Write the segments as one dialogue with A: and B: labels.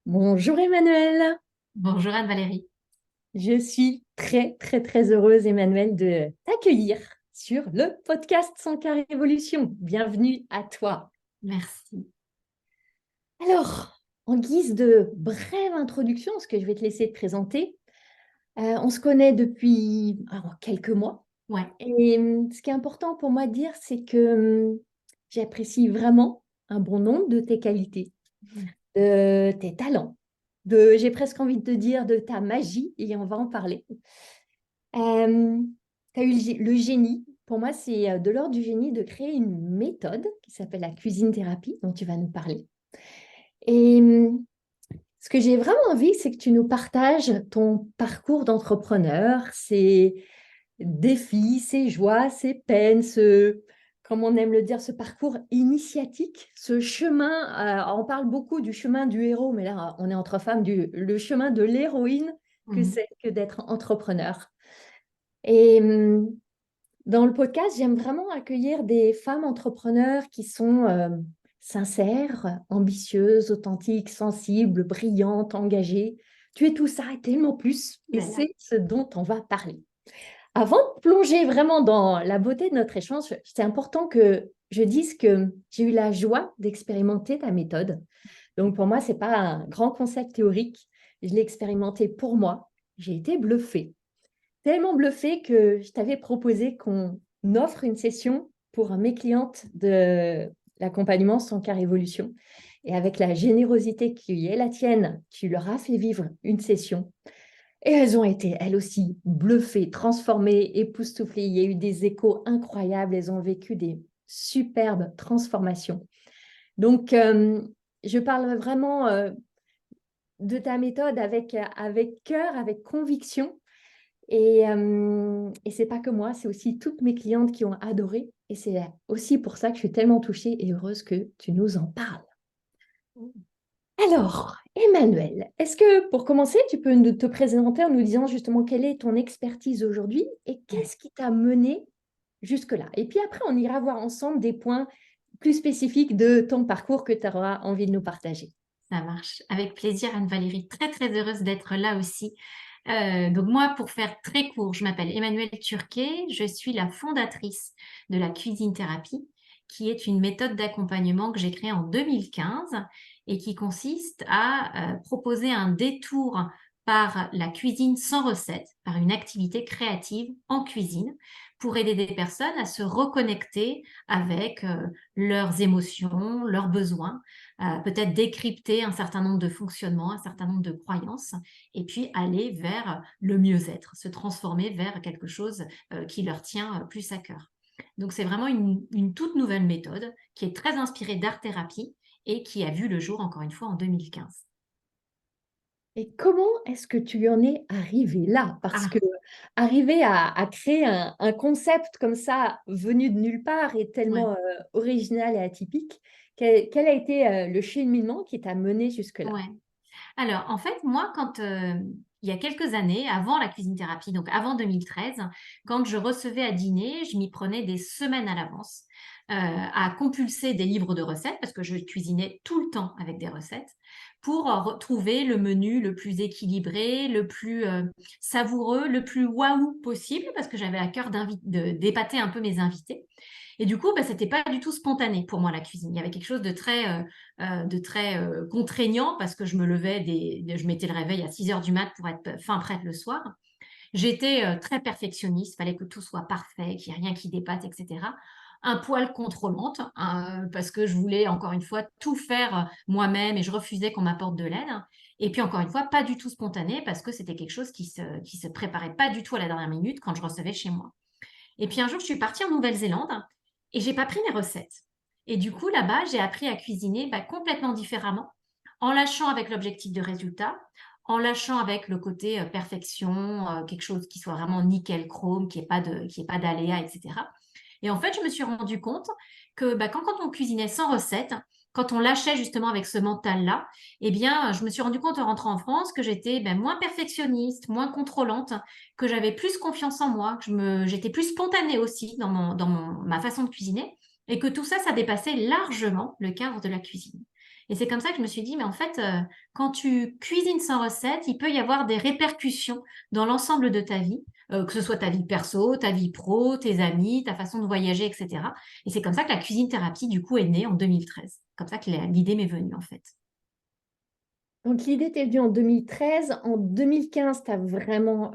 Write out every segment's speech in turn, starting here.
A: Bonjour Emmanuel,
B: Bonjour Anne-Valérie.
A: je suis très heureuse Emmanuel de t'accueillir sur le podcast Sans Car Révolution. Bienvenue à toi.
B: Merci.
A: Alors, en guise de brève introduction, ce que je vais te laisser te présenter, on se connaît depuis quelques mois
B: Ouais.
A: et ce qui est important pour moi de dire, c'est que j'apprécie vraiment un bon nombre de tes qualités, de tes talents, j'ai presque envie de te dire de ta magie et on va en parler. Tu as eu le génie. Pour moi, c'est de l'ordre du génie de créer une méthode qui s'appelle la cuisine thérapie, dont tu vas nous parler. Et ce que j'ai vraiment envie, c'est que tu nous partages ton parcours d'entrepreneur, ses défis, ses joies, ses peines, comme on aime le dire, ce parcours initiatique, ce chemin. On parle beaucoup du chemin du héros, mais là, on est entre femmes, le chemin de l'héroïne que
B: Mhm.
A: c'est que d'être entrepreneur. Et dans le podcast, j'aime vraiment accueillir des femmes entrepreneurs qui sont sincères, ambitieuses, authentiques, sensibles, brillantes, engagées. Tu es tout ça et tellement plus, et
B: Voilà.
A: c'est ce dont on va parler. Avant de plonger vraiment dans la beauté de notre échange, c'est important que je dise que j'ai eu la joie d'expérimenter ta méthode. Donc pour moi, ce n'est pas un grand concept théorique. Je l'ai expérimenté pour moi. J'ai été bluffée. Tellement bluffée que je t'avais proposé qu'on offre une session pour mes clientes de l'accompagnement sans car évolution. Et avec la générosité qui est la tienne, tu leur as fait vivre une session. Et elles ont été, elles aussi, bluffées, transformées, époustouflées. Il y a eu des échos incroyables. Elles ont vécu des superbes transformations. Donc, je parle vraiment de ta méthode avec cœur, avec conviction. Et c'est pas que moi, c'est aussi toutes mes clientes qui ont adoré. Et c'est aussi pour ça que je suis tellement touchée et heureuse que tu nous en parles. Alors, Emmanuel, est-ce que pour commencer, tu peux te présenter en nous disant justement quelle est ton expertise aujourd'hui et
B: Ouais.
A: qu'est-ce qui t'a mené jusque-là? Et puis après, on ira voir ensemble des points plus spécifiques de ton parcours que tu auras envie de nous partager.
B: Ça marche. Avec plaisir, Anne-Valérie. Très heureuse d'être là aussi. Donc moi, pour faire très court, je m'appelle Emmanuelle Turquet. Je suis la fondatrice de la cuisine thérapie, qui est une méthode d'accompagnement que j'ai créée en 2015 et qui consiste à proposer un détour par la cuisine sans recette, par une activité créative en cuisine, pour aider des personnes à se reconnecter avec leurs émotions, leurs besoins, peut-être décrypter un certain nombre de fonctionnements, un certain nombre de croyances, et puis aller vers le mieux-être, se transformer vers quelque chose qui leur tient plus à cœur. Donc c'est vraiment une toute nouvelle méthode qui est très inspirée d'art-thérapie et qui a vu le jour, encore une fois, en 2015.
A: Et comment est-ce que tu en es arrivé là? Parce que
B: Ah,
A: arriver à créer un concept comme ça, venu de nulle part et
B: ouais.
A: tellement original et atypique, quel a été le cheminement qui t'a mené jusque-là?
B: Ouais. Alors, en fait, moi, il y a quelques années, avant la cuisine thérapie, donc avant 2013, quand je recevais à dîner, je m'y prenais des semaines à l'avance à compulser des livres de recettes, parce que je cuisinais tout le temps avec des recettes, pour retrouver le menu le plus équilibré, le plus savoureux, le plus waouh possible, parce que j'avais à cœur d'épater un peu mes invités. Et du coup, bah, c'était pas du tout spontané pour moi la cuisine. Il y avait quelque chose de très contraignant parce que je mettais le réveil à 6 heures du mat pour être fin prête le soir. J'étais très perfectionniste, il fallait que tout soit parfait, qu'il n'y ait rien qui dépasse, etc. Un poil contrôlante, hein, parce que je voulais encore une fois tout faire moi-même et je refusais qu'on m'apporte de l'aide. Et puis encore une fois, pas du tout spontané parce que c'était quelque chose qui se préparait pas du tout à la dernière minute quand je recevais chez moi. Et puis un jour, je suis partie en Nouvelle-Zélande et j'ai pas pris mes recettes. Et du coup, là-bas, j'ai appris à cuisiner complètement différemment, en lâchant avec l'objectif de résultat, en lâchant avec le côté perfection, quelque chose qui soit vraiment nickel chrome, qui ait pas d'aléa, etc. Et en fait, je me suis rendu compte que quand on cuisinait sans recette, quand on lâchait justement avec ce mental-là, eh bien, je me suis rendu compte en rentrant en France que j'étais moins perfectionniste, moins contrôlante, que j'avais plus confiance en moi, j'étais plus spontanée aussi ma façon de cuisiner, et que tout ça, ça dépassait largement le cadre de la cuisine. Et c'est comme ça que je me suis dit, mais en fait, quand tu cuisines sans recette, il peut y avoir des répercussions dans l'ensemble de ta vie, que ce soit ta vie perso, ta vie pro, tes amis, ta façon de voyager, etc. Et c'est comme ça que la cuisine thérapie, du coup, est née en 2013. Comme ça que l'idée m'est venue, en fait.
A: Donc, l'idée t'est venue en 2013. En 2015, tu as vraiment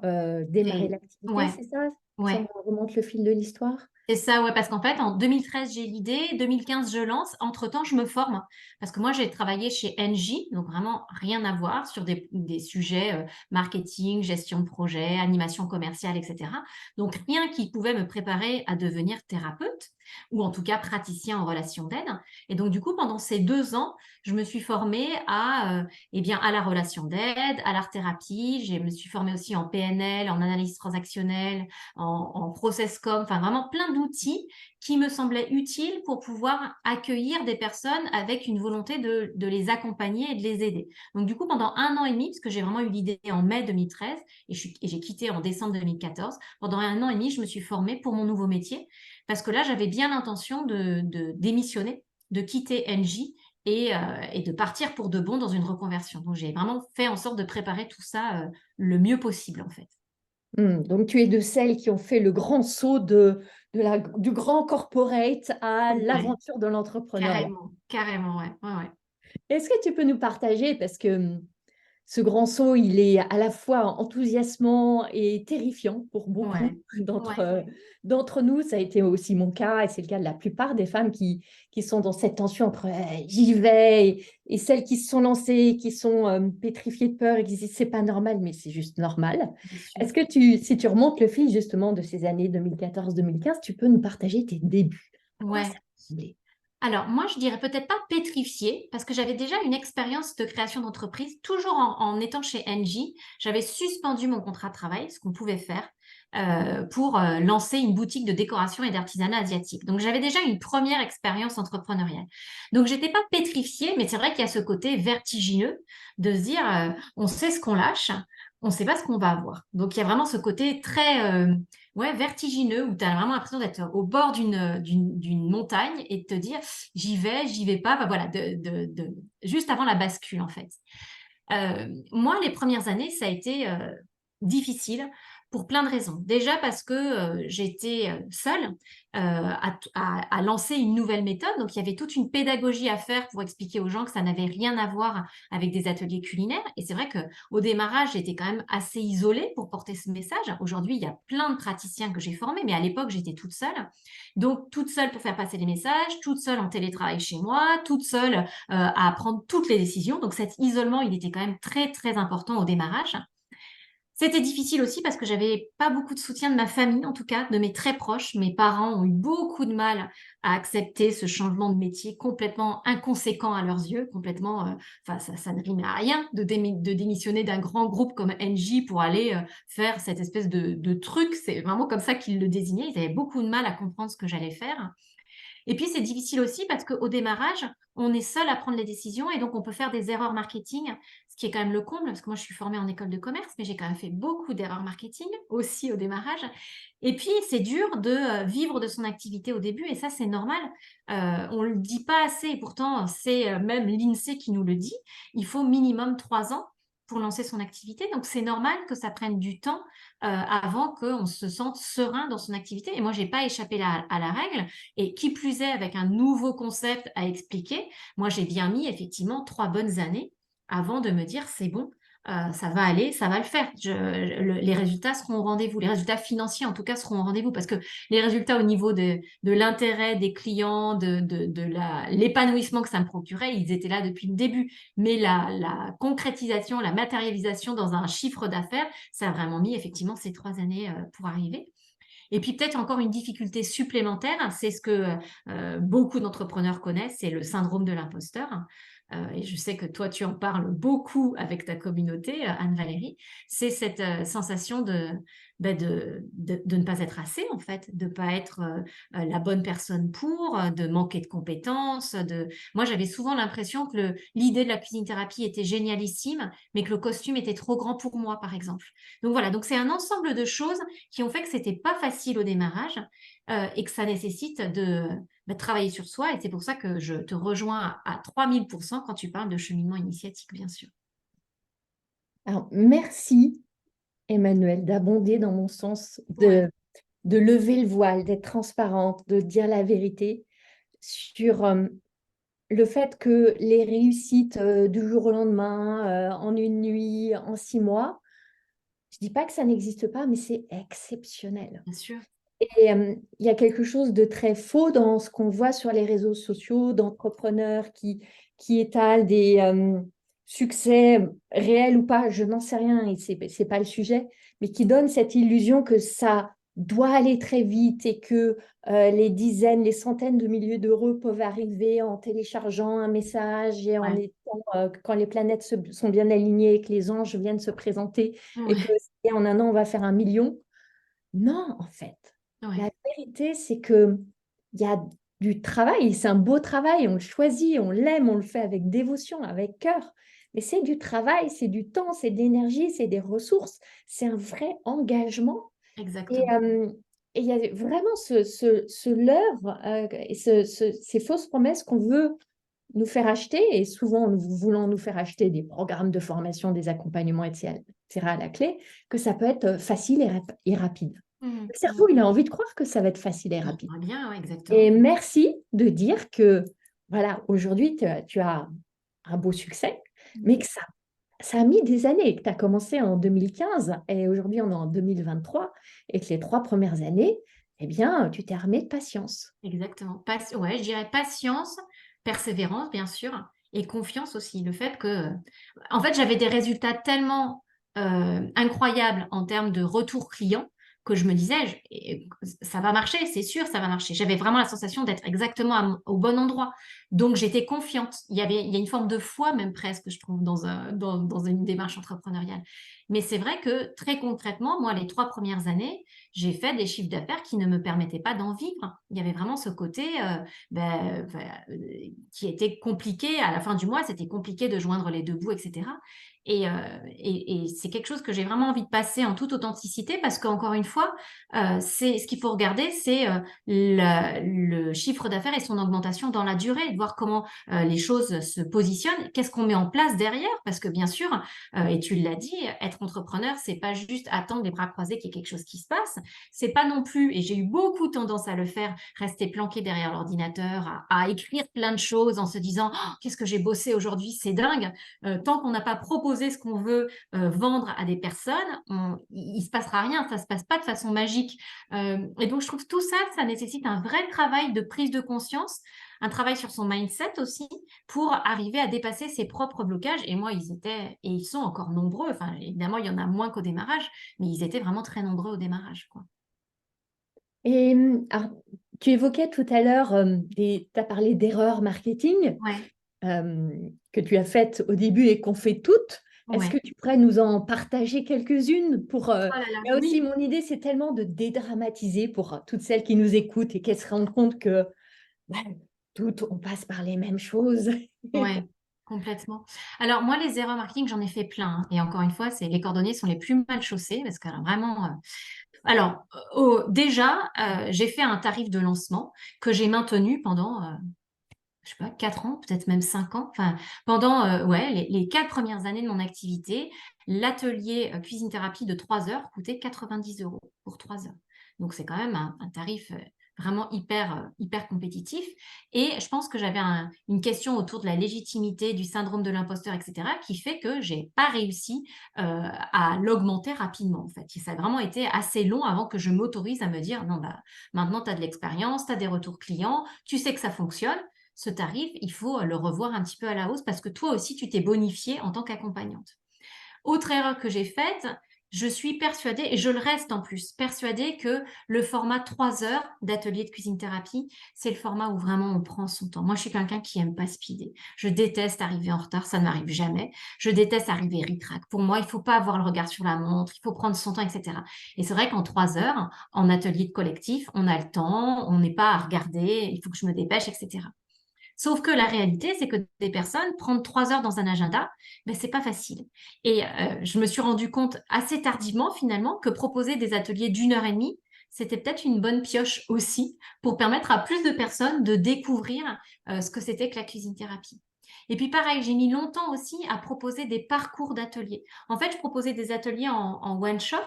A: démarré l'activité,
B: Ouais,
A: c'est ça? Si
B: ouais.
A: on remonte le fil de l'histoire.
B: C'est ça, ouais, parce qu'en fait, en 2013, j'ai l'idée, 2015, je lance. Entre-temps, je me forme. Parce que moi, j'ai travaillé chez Engie, donc vraiment rien à voir sur des sujets marketing, gestion de projet, animation commerciale, etc. Donc, rien qui pouvait me préparer à devenir thérapeute ou en tout cas praticien en relation d'aide. Et donc, du coup, pendant ces 2 ans, je me suis formée eh bien, à la relation d'aide, à l'art-thérapie. Je me suis formée aussi en PNL, en analyse transactionnelle, en process com, enfin vraiment plein d'outils qui me semblaient utiles pour pouvoir accueillir des personnes avec une volonté de les accompagner et de les aider. Donc du coup, pendant 1 an et demi, parce que j'ai vraiment eu l'idée en mai 2013 et j'ai quitté en décembre 2014, pendant 1 an et demi, je me suis formée pour mon nouveau métier parce que là, j'avais bien l'intention de démissionner, de quitter NJ et de partir pour de bon dans une reconversion. Donc j'ai vraiment fait en sorte de préparer tout ça le mieux possible en fait.
A: Donc, tu es de celles qui ont fait le grand saut du grand corporate à
B: Ouais.
A: l'aventure de l'entrepreneuriat.
B: Carrément, carrément, ouais, ouais, ouais.
A: Est-ce que tu peux nous partager, parce que ce grand saut, il est à la fois enthousiasmant et terrifiant pour beaucoup
B: Ouais, ouais,
A: d'entre nous. Ça a été aussi mon cas et c'est le cas de la plupart des femmes qui sont dans cette tension entre j'y vais et celles qui se sont lancées, qui sont pétrifiées de peur et qui disent c'est pas normal, mais c'est juste normal.
B: bien sûr.
A: Est-ce que si tu remontes le fil justement de ces années 2014-2015, tu peux nous partager tes débuts? À quoi ça
B: Ouais.
A: ressemblait?
B: Alors, moi, je dirais peut-être pas pétrifiée, parce que j'avais déjà une expérience de création d'entreprise, toujours en étant chez Engie. J'avais suspendu mon contrat de travail, ce qu'on pouvait faire, pour lancer une boutique de décoration et d'artisanat asiatique. Donc, j'avais déjà une première expérience entrepreneuriale. Donc, j'étais pas pétrifiée, mais c'est vrai qu'il y a ce côté vertigineux de se dire, on sait ce qu'on lâche, on sait pas ce qu'on va avoir. Donc, il y a vraiment ce côté très, ouais, vertigineux, où tu as vraiment l'impression d'être au bord d'une montagne et de te dire, j'y vais pas, bah voilà, juste avant la bascule, en fait. Moi, les premières années, ça a été difficile pour plein de raisons. Déjà parce que j'étais seule à lancer une nouvelle méthode. Donc, il y avait toute une pédagogie à faire pour expliquer aux gens que ça n'avait rien à voir avec des ateliers culinaires. Et c'est vrai qu'au démarrage, j'étais quand même assez isolée pour porter ce message. Aujourd'hui, il y a plein de praticiens que j'ai formés, mais à l'époque, j'étais toute seule. Donc, toute seule pour faire passer les messages, toute seule en télétravail chez moi, toute seule à prendre toutes les décisions. Donc cet isolement, il était quand même très, très important au démarrage. C'était difficile aussi parce que j'avais pas beaucoup de soutien de ma famille, en tout cas, de mes très proches. Mes parents ont eu beaucoup de mal à accepter ce changement de métier complètement inconséquent à leurs yeux, complètement, enfin, ça ne rimait à rien de démissionner d'un grand groupe comme NJ pour aller faire cette espèce de truc. C'est vraiment comme ça qu'ils le désignaient. Ils avaient beaucoup de mal à comprendre ce que j'allais faire. Et puis, c'est difficile aussi parce qu'au démarrage, on est seul à prendre les décisions et donc on peut faire des erreurs marketing, ce qui est quand même le comble, parce que moi, je suis formée en école de commerce, mais j'ai quand même fait beaucoup d'erreurs marketing aussi au démarrage. Et puis, c'est dur de vivre de son activité au début et ça, c'est normal. On ne le dit pas assez et pourtant, c'est même l'INSEE qui nous le dit. Il faut minimum 3 ans pour lancer son activité. Donc, c'est normal que ça prenne du temps avant qu'on se sente serein dans son activité. Et moi, j'ai pas échappé à la règle. Et qui plus est, avec un nouveau concept à expliquer, moi, j'ai bien mis effectivement 3 bonnes années avant de me dire, c'est bon, ça va aller, ça va le faire. Les résultats seront au rendez-vous. Les résultats financiers, en tout cas, seront au rendez-vous parce que les résultats au niveau de l'intérêt des clients, l'épanouissement que ça me procurait, ils étaient là depuis le début. Mais la concrétisation, la matérialisation dans un chiffre d'affaires, ça a vraiment mis effectivement ces 3 années pour arriver. Et puis peut-être encore une difficulté supplémentaire, c'est ce que beaucoup d'entrepreneurs connaissent, c'est le syndrome de l'imposteur. Et je sais que toi, tu en parles beaucoup avec ta communauté, Anne-Valérie. C'est cette sensation de ne pas être assez, en fait, de ne pas être la bonne personne pour, de manquer de compétences. Moi, j'avais souvent l'impression que l'idée de la cuisine thérapie était génialissime, mais que le costume était trop grand pour moi, par exemple. Donc voilà, donc c'est un ensemble de choses qui ont fait que c'était pas facile au démarrage et que ça nécessite travailler sur soi. Et c'est pour ça que je te rejoins à 3000% quand tu parles de cheminement initiatique, bien sûr.
A: Alors, merci, Emmanuel, d'abonder dans mon sens,
B: Ouais,
A: de lever le voile, d'être transparente, de dire la vérité sur le fait que les réussites du jour au lendemain, en une nuit, en 6 mois, je ne dis pas que ça n'existe pas, mais c'est exceptionnel.
B: bien sûr.
A: Et il y a quelque chose de très faux dans ce qu'on voit sur les réseaux sociaux d'entrepreneurs qui étalent des succès réels ou pas, je n'en sais rien, et c'est pas le sujet, mais qui donnent cette illusion que ça doit aller très vite et que les dizaines, les centaines de milliers d'euros peuvent arriver en téléchargeant un message et en
B: Ouais,
A: étant, quand les planètes sont bien alignées et que les anges viennent se présenter et que
B: ouais,
A: en un an, on va faire 1 million. Non, en fait. La
B: ouais.
A: vérité, c'est que il y a du travail, c'est un beau travail, on le choisit, on l'aime, on le fait avec dévotion, avec cœur. Mais c'est du travail, c'est du temps, c'est de l'énergie, c'est des ressources, c'est un vrai engagement. Et
B: Exactement.
A: il y a vraiment ce leurre et ces fausses promesses qu'on veut nous faire acheter, et souvent nous voulons nous faire acheter des programmes de formation, des accompagnements, etc. à la clé, que ça peut être facile et rapide.
B: Mhm,
A: Le
B: mhm.
A: cerveau, il a envie de croire que ça va être facile et
B: Il
A: rapide.
B: va bien, ouais, exactement.
A: Et merci de dire que, voilà, aujourd'hui, tu as un beau succès, mais que ça a mis des années, que tu as commencé en 2015 et aujourd'hui, on est en 2023 et que les 3 premières années, eh bien, tu t'es armé de patience.
B: Exactement. Ouais, je dirais patience, persévérance, bien sûr, et confiance aussi. Le fait que, en fait, j'avais des résultats tellement incroyables en termes de retour client que je me disais, ça va marcher, c'est sûr, ça va marcher. J'avais vraiment la sensation d'être exactement au bon endroit. Donc, j'étais confiante. Il y a une forme de foi, même presque, je trouve, dans une démarche entrepreneuriale. Mais c'est vrai que très concrètement, moi, les 3 premières années, j'ai fait des chiffres d'affaires qui ne me permettaient pas d'en vivre. Il y avait vraiment ce côté qui était compliqué. À la fin du mois, c'était compliqué de joindre les deux bouts, etc. Et c'est quelque chose que j'ai vraiment envie de passer en toute authenticité parce qu'encore une fois, c'est ce qu'il faut regarder, c'est le chiffre d'affaires et son augmentation dans la durée, de voir comment les choses se positionnent, qu'est-ce qu'on met en place derrière, parce que bien sûr, et tu l'as dit, être entrepreneur, c'est pas juste attendre les bras croisés qu'il y ait quelque chose qui se passe. C'est pas non plus, et j'ai eu beaucoup tendance à le faire, rester planqué derrière l'ordinateur, à écrire plein de choses en se disant oh, qu'est-ce que j'ai bossé aujourd'hui, c'est dingue. Tant qu'on n'a pas proposé ce qu'on veut vendre à des personnes, il se passera rien, ça se passe pas de façon magique. Et donc je trouve tout ça, ça nécessite un vrai travail de prise de conscience, un travail sur son mindset aussi, pour arriver à dépasser ses propres blocages. Et moi, ils étaient, et ils sont encore nombreux. Enfin, évidemment, il y en a moins qu'au démarrage, mais ils étaient vraiment très nombreux au démarrage, quoi.
A: Et alors, tu évoquais tout à l'heure, tu as parlé d'erreurs marketing
B: Ouais,
A: que tu as faites au début et qu'on fait toutes. Est-ce que
B: ouais.
A: tu pourrais nous en partager quelques-unes pour,
B: Oh là là,
A: là aussi,
B: oui,
A: mon idée, c'est tellement de dédramatiser pour toutes celles qui nous écoutent et qu'elles se rendent compte que bah, toutes, on passe par les mêmes choses.
B: ouais, complètement. Alors moi, les erreurs marketing, j'en ai fait plein, hein. Et encore une fois, c'est les cordonniers sont les plus mal chaussés parce que alors, vraiment. Alors, déjà, j'ai fait un tarif de lancement que j'ai maintenu pendant je sais pas, 4 ans, peut-être même 5 ans. Enfin, pendant ouais, les 4 premières années de mon activité, l'atelier cuisine thérapie de 3 heures coûtait 90 euros pour 3 heures. Donc, c'est quand même un tarif vraiment hyper compétitif. Et je pense que j'avais une question autour de la légitimité, du syndrome de l'imposteur, etc., qui fait que j'ai pas réussi à l'augmenter rapidement, en fait. Et ça a vraiment été assez long avant que je m'autorise à me dire, non, bah, maintenant, tu as de l'expérience, tu as des retours clients, tu sais que ça fonctionne ce tarif, il faut le revoir un petit peu à la hausse parce que toi aussi, tu t'es bonifiée en tant qu'accompagnante. Autre erreur que j'ai faite, je suis persuadée, et je le reste en plus, persuadée que le format 3 heures d'atelier de cuisine thérapie, c'est le format où vraiment on prend son temps. Moi, je suis quelqu'un qui aime pas speeder. Je déteste arriver en retard, ça ne m'arrive jamais. Je déteste arriver ric-rac. Pour moi, il faut pas avoir le regard sur la montre, il faut prendre son temps, etc. Et c'est vrai qu'en 3 heures, en atelier de collectif, on a le temps, on n'est pas à regarder, il faut que je me dépêche, etc. Sauf que la réalité, c'est que des personnes, prendre 3 heures dans un agenda, ben, c'est pas facile. Et je me suis rendu compte assez tardivement, finalement, que proposer des ateliers d'1 heure et demie, c'était peut-être une bonne pioche aussi pour permettre à plus de personnes de découvrir ce que c'était que la cuisine thérapie. Et puis pareil, j'ai mis longtemps aussi à proposer des parcours d'ateliers. En fait, je proposais des ateliers en one shot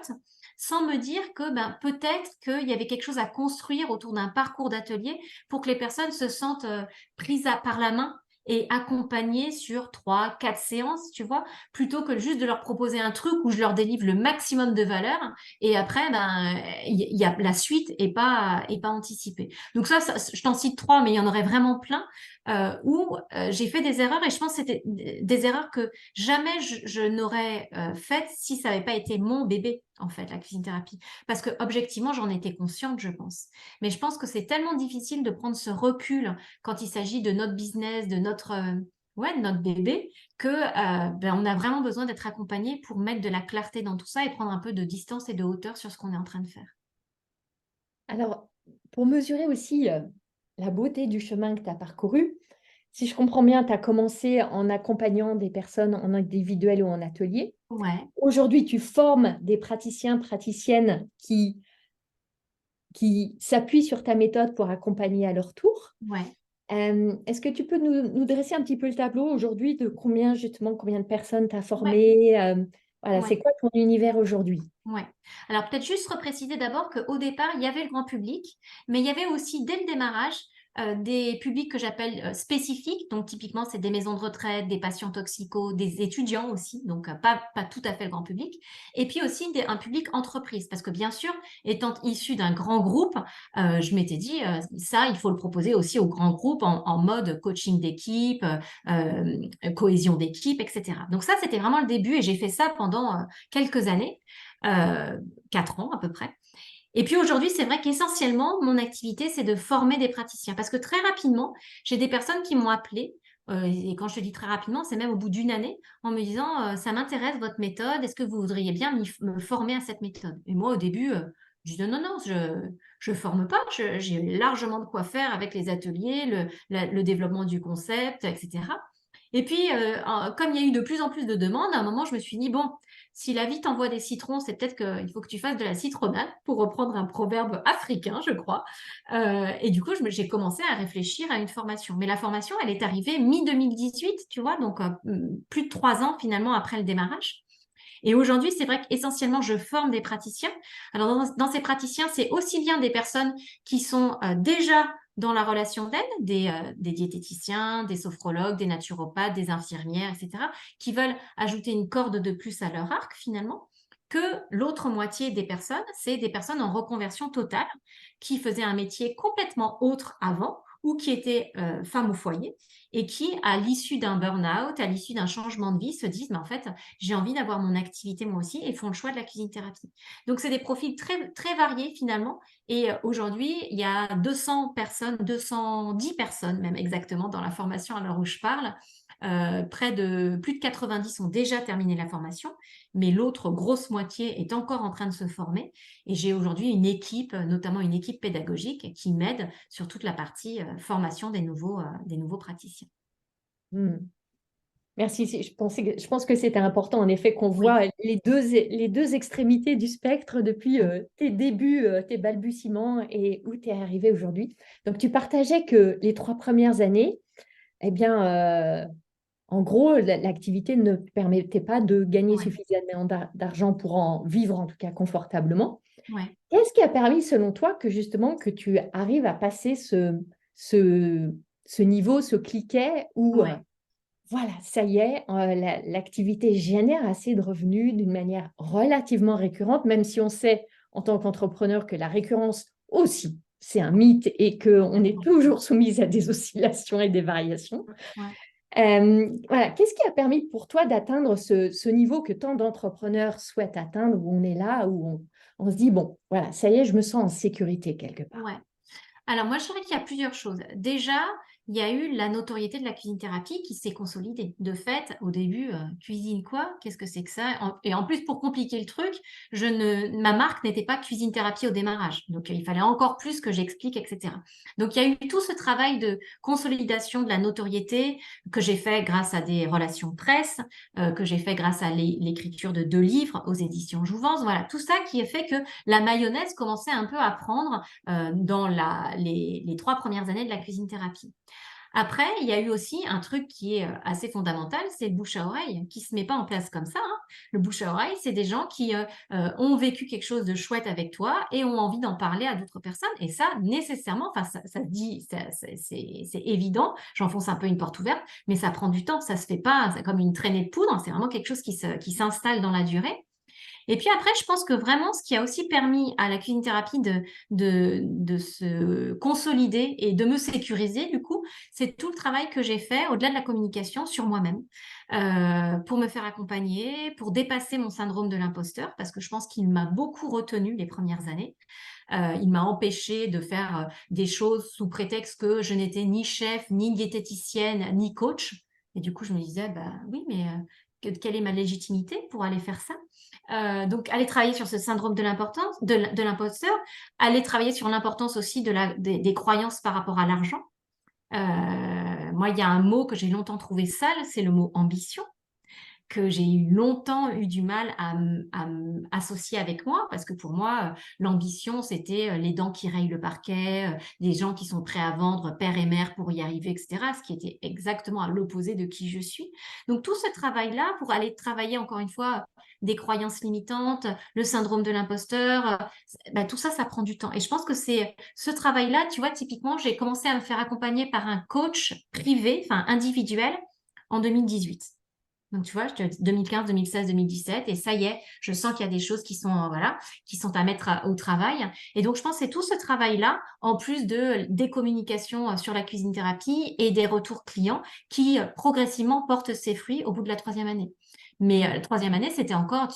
B: sans me dire que ben, peut-être qu'il y avait quelque chose à construire autour d'un parcours d'atelier pour que les personnes se sentent prises par la main et accompagnées sur 3, 4 séances, tu vois, plutôt que juste de leur proposer un truc où je leur délivre le maximum de valeur et après, ben, la suite est pas anticipée. Donc ça, je t'en cite 3, mais il y en aurait vraiment plein où j'ai fait des erreurs et je pense que c'était des erreurs que jamais je n'aurais faites si ça n'avait pas été mon bébé, en fait, la cuisine thérapie. Parce que objectivement, j'en étais consciente, je pense. Mais je pense que c'est tellement difficile de prendre ce recul quand il s'agit de notre business, de de notre bébé, que ben, on a vraiment besoin d'être accompagné pour mettre de la clarté dans tout ça et prendre un peu de distance et de hauteur sur ce qu'on est en train de faire.
A: Alors, pour mesurer aussi la beauté du chemin que tu as parcouru, si je comprends bien, tu as commencé en accompagnant des personnes en individuel ou en atelier.
B: Ouais,
A: Aujourd'hui, tu formes des praticiens, praticiennes qui s'appuient sur ta méthode pour accompagner à leur tour.
B: ouais.
A: Est-ce que tu peux nous dresser un petit peu le tableau aujourd'hui de justement, combien de personnes tu as
B: Ouais,
A: formées voilà, c'est
B: ouais.
A: quoi ton univers aujourd'hui?
B: Ouais. Alors peut-être juste repréciser d'abord qu'au départ, il y avait le grand public, mais il y avait aussi dès le démarrage des publics que j'appelle spécifiques. Donc typiquement, c'est des maisons de retraite, des patients toxicos, des étudiants aussi, donc pas tout à fait le grand public. Et puis aussi un public entreprise, parce que bien sûr, étant issu d'un grand groupe, je m'étais dit, ça, il faut le proposer aussi au grand groupe en mode coaching d'équipe, cohésion d'équipe, etc. Donc ça, c'était vraiment le début et j'ai fait ça pendant quelques années euh, 4 ans à peu près. Et puis aujourd'hui, c'est vrai qu'essentiellement, mon activité, c'est de former des praticiens. Parce que très rapidement, j'ai des personnes qui m'ont appelé, et quand je te dis très rapidement, c'est même au bout d'une année, en me disant, ça m'intéresse votre méthode, est-ce que vous voudriez bien me former à cette méthode? Et moi, au début, je dis non, non, je forme pas, j'ai largement de quoi faire avec les ateliers, le développement du concept, etc. Et puis, comme il y a eu de plus en plus de demandes, à un moment, je me suis dit, bon, si la vie t'envoie des citrons, c'est peut-être qu'il faut que tu fasses de la citronnade, pour reprendre un proverbe africain, je crois. Et du coup, j'ai commencé à réfléchir à une formation. Mais la formation, elle est arrivée mi-2018, tu vois, donc plus de 3 ans finalement après le démarrage. Et aujourd'hui, c'est vrai qu'essentiellement, je forme des praticiens. Alors, dans ces praticiens, c'est aussi bien des personnes qui sont déjà dans la relation d'aide, des diététiciens, des sophrologues, des naturopathes, des infirmières, etc., qui veulent ajouter une corde de plus à leur arc finalement, que l'autre moitié des personnes, c'est des personnes en reconversion totale qui faisaient un métier complètement autre avant ou qui étaient femmes au foyer et qui, à l'issue d'un burn-out, à l'issue d'un changement de vie, se disent, mais en fait, j'ai envie d'avoir mon activité moi aussi et font le choix de la cuisine thérapie. Donc, c'est des profils très, très variés finalement. Et aujourd'hui, il y a 200 personnes, 210 personnes même exactement dans la formation à l'heure où je parle. Plus de 90 ont déjà terminé la formation, mais l'autre grosse moitié est encore en train de se former. Et j'ai aujourd'hui une équipe, notamment une équipe pédagogique, qui m'aide sur toute la partie formation des nouveaux praticiens.
A: Hmm. Merci. Je pense que c'était important, en effet, qu'on
B: Oui,
A: voit les deux extrémités du spectre depuis tes débuts, tes balbutiements et où tu es arrivé aujourd'hui. Donc, tu partageais que les 3 premières années, eh bien, en gros, l'activité ne permettait pas de gagner
B: ouais,
A: suffisamment d'argent pour en vivre, en tout cas confortablement.
B: ouais,
A: Qu'est-ce qui a permis, selon toi, que justement que tu arrives à passer ce, ce niveau, ce cliquet où
B: ouais,
A: voilà, ça y est, l'activité génère assez de revenus d'une manière relativement récurrente, même si on sait en tant qu'entrepreneur que la récurrence aussi, c'est un mythe et qu'on est
B: complètement.
A: toujours soumise à des oscillations et des variations.
B: Ouais.
A: Voilà, qu'est-ce qui a permis pour toi d'atteindre ce niveau que tant d'entrepreneurs souhaitent atteindre, où on est là, où on se dit, bon, voilà, ça y est, je me sens en sécurité quelque part.
B: Ouais. Alors moi, je dirais qu'il y a plusieurs choses. Déjà, il y a eu la notoriété de la cuisine thérapie qui s'est consolidée. De fait, au début, cuisine quoi? Qu'est-ce que c'est que ça? Et en plus, pour compliquer le truc, ma marque n'était pas cuisine thérapie au démarrage. Donc, il fallait encore plus que j'explique, etc. Donc, il y a eu tout ce travail de consolidation de la notoriété que j'ai fait grâce à des relations presse, que j'ai fait grâce à l'écriture de 2 livres aux éditions Jouvence. Voilà, tout ça qui a fait que la mayonnaise commençait un peu à prendre dans les 3 premières années de la cuisine thérapie. Après, il y a eu aussi un truc qui est assez fondamental, c'est le bouche à oreille, qui se met pas en place comme ça, hein. Le bouche à oreille, c'est des gens qui ont vécu quelque chose de chouette avec toi et ont envie d'en parler à d'autres personnes. Et ça, nécessairement, enfin, ça se dit, c'est évident, j'enfonce un peu une porte ouverte, mais ça prend du temps, ça se fait pas comme une traînée de poudre, c'est vraiment quelque chose qui s'installe dans la durée. Et puis après, je pense que vraiment, ce qui a aussi permis à la cuisine thérapie de se consolider et de me sécuriser, du coup, c'est tout le travail que j'ai fait au-delà de la communication sur moi-même, pour me faire accompagner, pour dépasser mon syndrome de l'imposteur, parce que je pense qu'il m'a beaucoup retenue les premières années. Il m'a empêché de faire des choses sous prétexte que je n'étais ni chef, ni diététicienne, ni coach. Et du coup, je me disais, bah oui, mais quelle est ma légitimité pour aller faire ça? Donc, aller travailler sur ce syndrome de l'importance, de l'imposteur, aller travailler sur l'importance aussi des croyances par rapport à l'argent. Moi, il y a un mot que j'ai longtemps trouvé sale, c'est le mot ambition, que j'ai longtemps eu du mal à associer avec moi, parce que pour moi, l'ambition, c'était les dents qui rayent le parquet, des gens qui sont prêts à vendre père et mère pour y arriver, etc., ce qui était exactement à l'opposé de qui je suis. Donc tout ce travail-là, pour aller travailler encore une fois des croyances limitantes, le syndrome de l'imposteur, bah, tout ça, ça prend du temps. Et je pense que c'est ce travail-là, tu vois, typiquement, j'ai commencé à me faire accompagner par un coach privé, enfin individuel, en 2018. Donc, tu vois, 2015, 2016, 2017, et ça y est, je sens qu'il y a des choses qui sont, voilà, qui sont à mettre au travail. Et donc, je pense que c'est tout ce travail-là, en plus des communications sur la cuisine thérapie et des retours clients, qui progressivement portent ses fruits au bout de la 3e année. Mais la 3e année, c'était encore,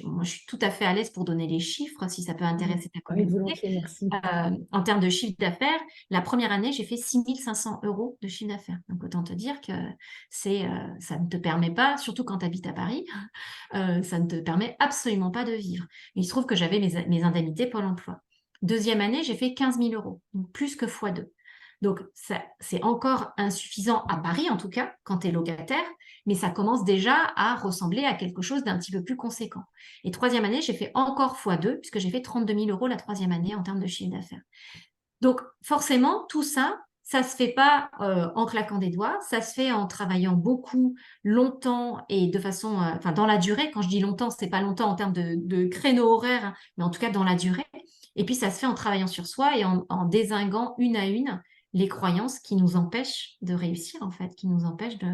B: moi, je suis tout à fait à l'aise pour donner les chiffres, si ça peut intéresser ta
A: Oui,
B: communauté.
A: volontiers, merci.
B: En termes de chiffre d'affaires, la première année, j'ai fait 6 500 € de chiffre d'affaires. Donc, autant te dire que ça ne te permet pas, surtout quand tu habites à Paris, ça ne te permet absolument pas de vivre. Il se trouve que j'avais mes indemnités Pôle emploi. 2e année, j'ai fait 15 000 €, donc plus que x2. Donc, c'est encore insuffisant à Paris, en tout cas, quand tu es locataire, mais ça commence déjà à ressembler à quelque chose d'un petit peu plus conséquent. Et 3e année, j'ai fait encore x2, puisque j'ai fait 32 000 € la 3e année en termes de chiffre d'affaires. Donc, forcément, tout ça, ça se fait pas en claquant des doigts, ça se fait en travaillant beaucoup, longtemps et de façon, enfin, dans la durée. Quand je dis longtemps, c'est pas longtemps en termes de créneau horaire, hein, mais en tout cas dans la durée. Et puis, ça se fait en travaillant sur soi et en dézinguant une à une les croyances qui nous empêchent de réussir, en fait, qui nous empêchent de...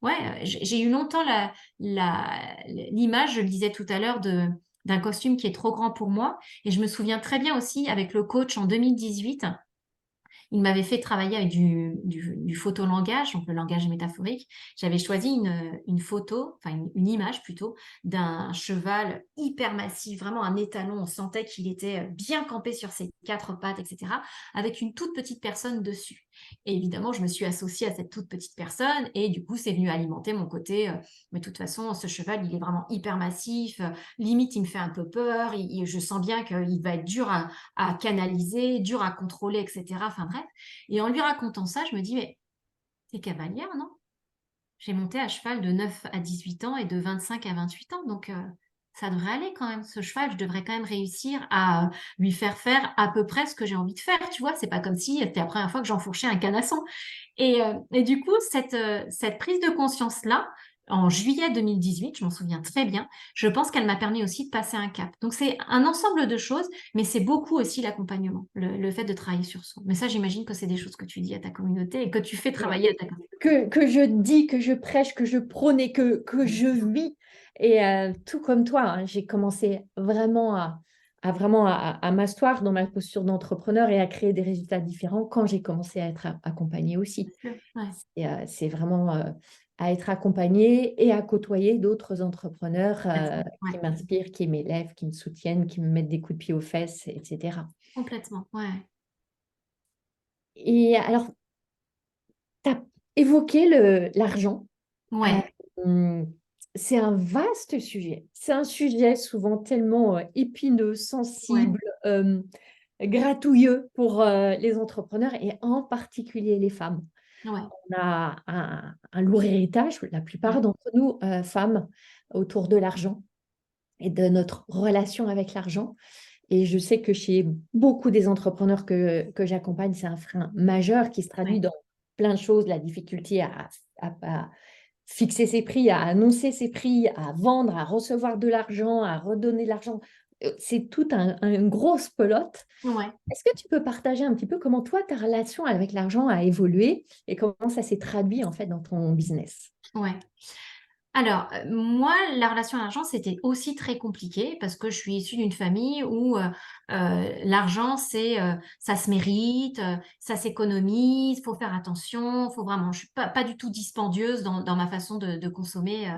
B: Ouais, j'ai eu longtemps l'image, je le disais tout à l'heure, d'un costume qui est trop grand pour moi. Et je me souviens très bien aussi avec le coach en 2018, il m'avait fait travailler avec du photolangage, donc le langage métaphorique. J'avais choisi une photo, enfin une image plutôt, d'un cheval hyper massif, vraiment un étalon. On sentait qu'il était bien campé sur ses 4 pattes, etc., avec une toute petite personne dessus. Et évidemment, je me suis associée à cette toute petite personne et du coup, c'est venu alimenter mon côté. Mais de toute façon, ce cheval, il est vraiment hyper massif. Limite, il me fait un peu peur. Je sens bien qu'il va être dur à canaliser, dur à contrôler, etc. Enfin bref. Et en lui racontant ça, je me dis, mais t'es cavalière, non? J'ai monté à cheval de 9 à 18 ans et de 25 à 28 ans. Donc, ça devrait aller quand même. Ce cheval, je devrais quand même réussir à lui faire à peu près ce que j'ai envie de faire. Tu vois, c'est pas comme si c'était la première fois que j'enfourchais un canasson. Et du coup, cette prise de conscience-là, en juillet 2018, je m'en souviens très bien, je pense qu'elle m'a permis aussi de passer un cap. Donc, c'est un ensemble de choses, mais c'est beaucoup aussi l'accompagnement, le fait de travailler sur soi. Mais ça, j'imagine que c'est des choses que tu dis à ta communauté et que tu fais travailler à ta communauté.
A: Que je dis, que je prêche, que je prône et que je vis. Et tout comme toi, hein, j'ai commencé vraiment à m'asseoir dans ma posture d'entrepreneur et à créer des résultats différents quand j'ai commencé à être accompagnée aussi.
B: Ouais.
A: C'est vraiment à être accompagnée et à côtoyer d'autres entrepreneurs qui
B: Ouais.
A: m'inspirent, qui m'élèvent, qui me soutiennent, qui me mettent des coups de pied aux fesses, etc.
B: Complètement, ouais.
A: Et alors, tu as évoqué l'argent.
B: Ouais,
A: Euh, c'est un vaste sujet. C'est un sujet souvent tellement épineux,
B: ouais,
A: sensible, gratouilleux pour les entrepreneurs et en particulier les femmes.
B: ouais,
A: On a un lourd héritage, la plupart
B: ouais,
A: d'entre nous, femmes, autour de l'argent et de notre relation avec l'argent. Et je sais que chez beaucoup des entrepreneurs que j'accompagne, c'est un frein majeur qui se traduit
B: ouais.
A: dans plein de choses, la difficulté à fixer ses prix, à annoncer ses prix, à vendre, à recevoir de l'argent, à redonner de l'argent. C'est tout une grosse pelote.
B: Ouais,
A: Est-ce que tu peux partager un petit peu comment toi, ta relation avec l'argent a évolué et comment ça s'est traduit en fait dans ton business?
B: ouais. Alors, moi, la relation à l'argent, c'était aussi très compliqué parce que je suis issue d'une famille où l'argent, ça se mérite, ça s'économise, faut faire attention, faut vraiment. Je suis pas du tout dispendieuse dans ma façon de consommer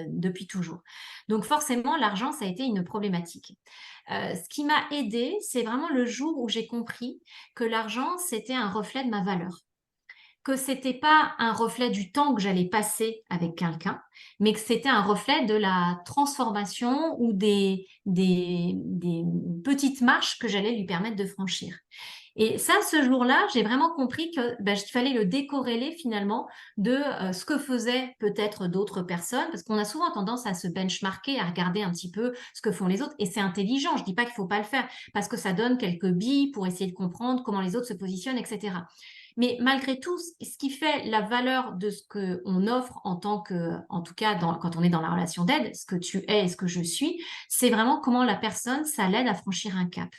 B: depuis toujours. Donc, forcément, l'argent, ça a été une problématique. Ce qui m'a aidée, c'est vraiment le jour où j'ai compris que l'argent, c'était un reflet de ma valeur, que c'était pas un reflet du temps que j'allais passer avec quelqu'un, mais que c'était un reflet de la transformation ou des petites marches que j'allais lui permettre de franchir. Et ça, ce jour-là, j'ai vraiment compris que ben, il fallait le décorréler finalement de ce que faisaient peut-être d'autres personnes, parce qu'on a souvent tendance à se benchmarker, à regarder un petit peu ce que font les autres, et c'est intelligent. Je dis pas qu'il faut pas le faire, parce que ça donne quelques billes pour essayer de comprendre comment les autres se positionnent, etc. Mais malgré tout, ce qui fait la valeur de ce qu'on offre en tant que, en tout cas, quand on est dans la relation d'aide, ce que tu es et ce que je suis, c'est vraiment comment la personne, ça l'aide à franchir un cap.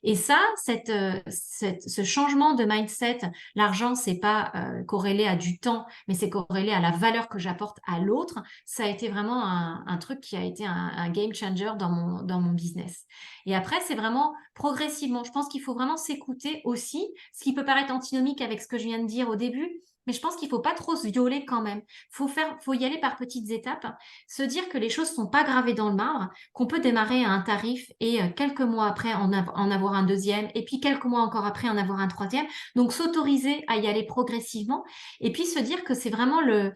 B: Et ça, ce changement de mindset, l'argent, c'est pas corrélé à du temps, mais c'est corrélé à la valeur que j'apporte à l'autre. Ça a été vraiment un truc qui a été un game changer dans mon business. Et après, c'est vraiment progressivement. Je pense qu'il faut vraiment s'écouter aussi, ce qui peut paraître antinomique avec ce que je viens de dire au début. Mais je pense qu'il faut pas trop se violer quand même. Faut y aller par petites étapes, se dire que les choses sont pas gravées dans le marbre, qu'on peut démarrer à un tarif et quelques mois après en avoir un deuxième, et puis quelques mois encore après en avoir un troisième. Donc s'autoriser à y aller progressivement, et puis se dire que c'est vraiment le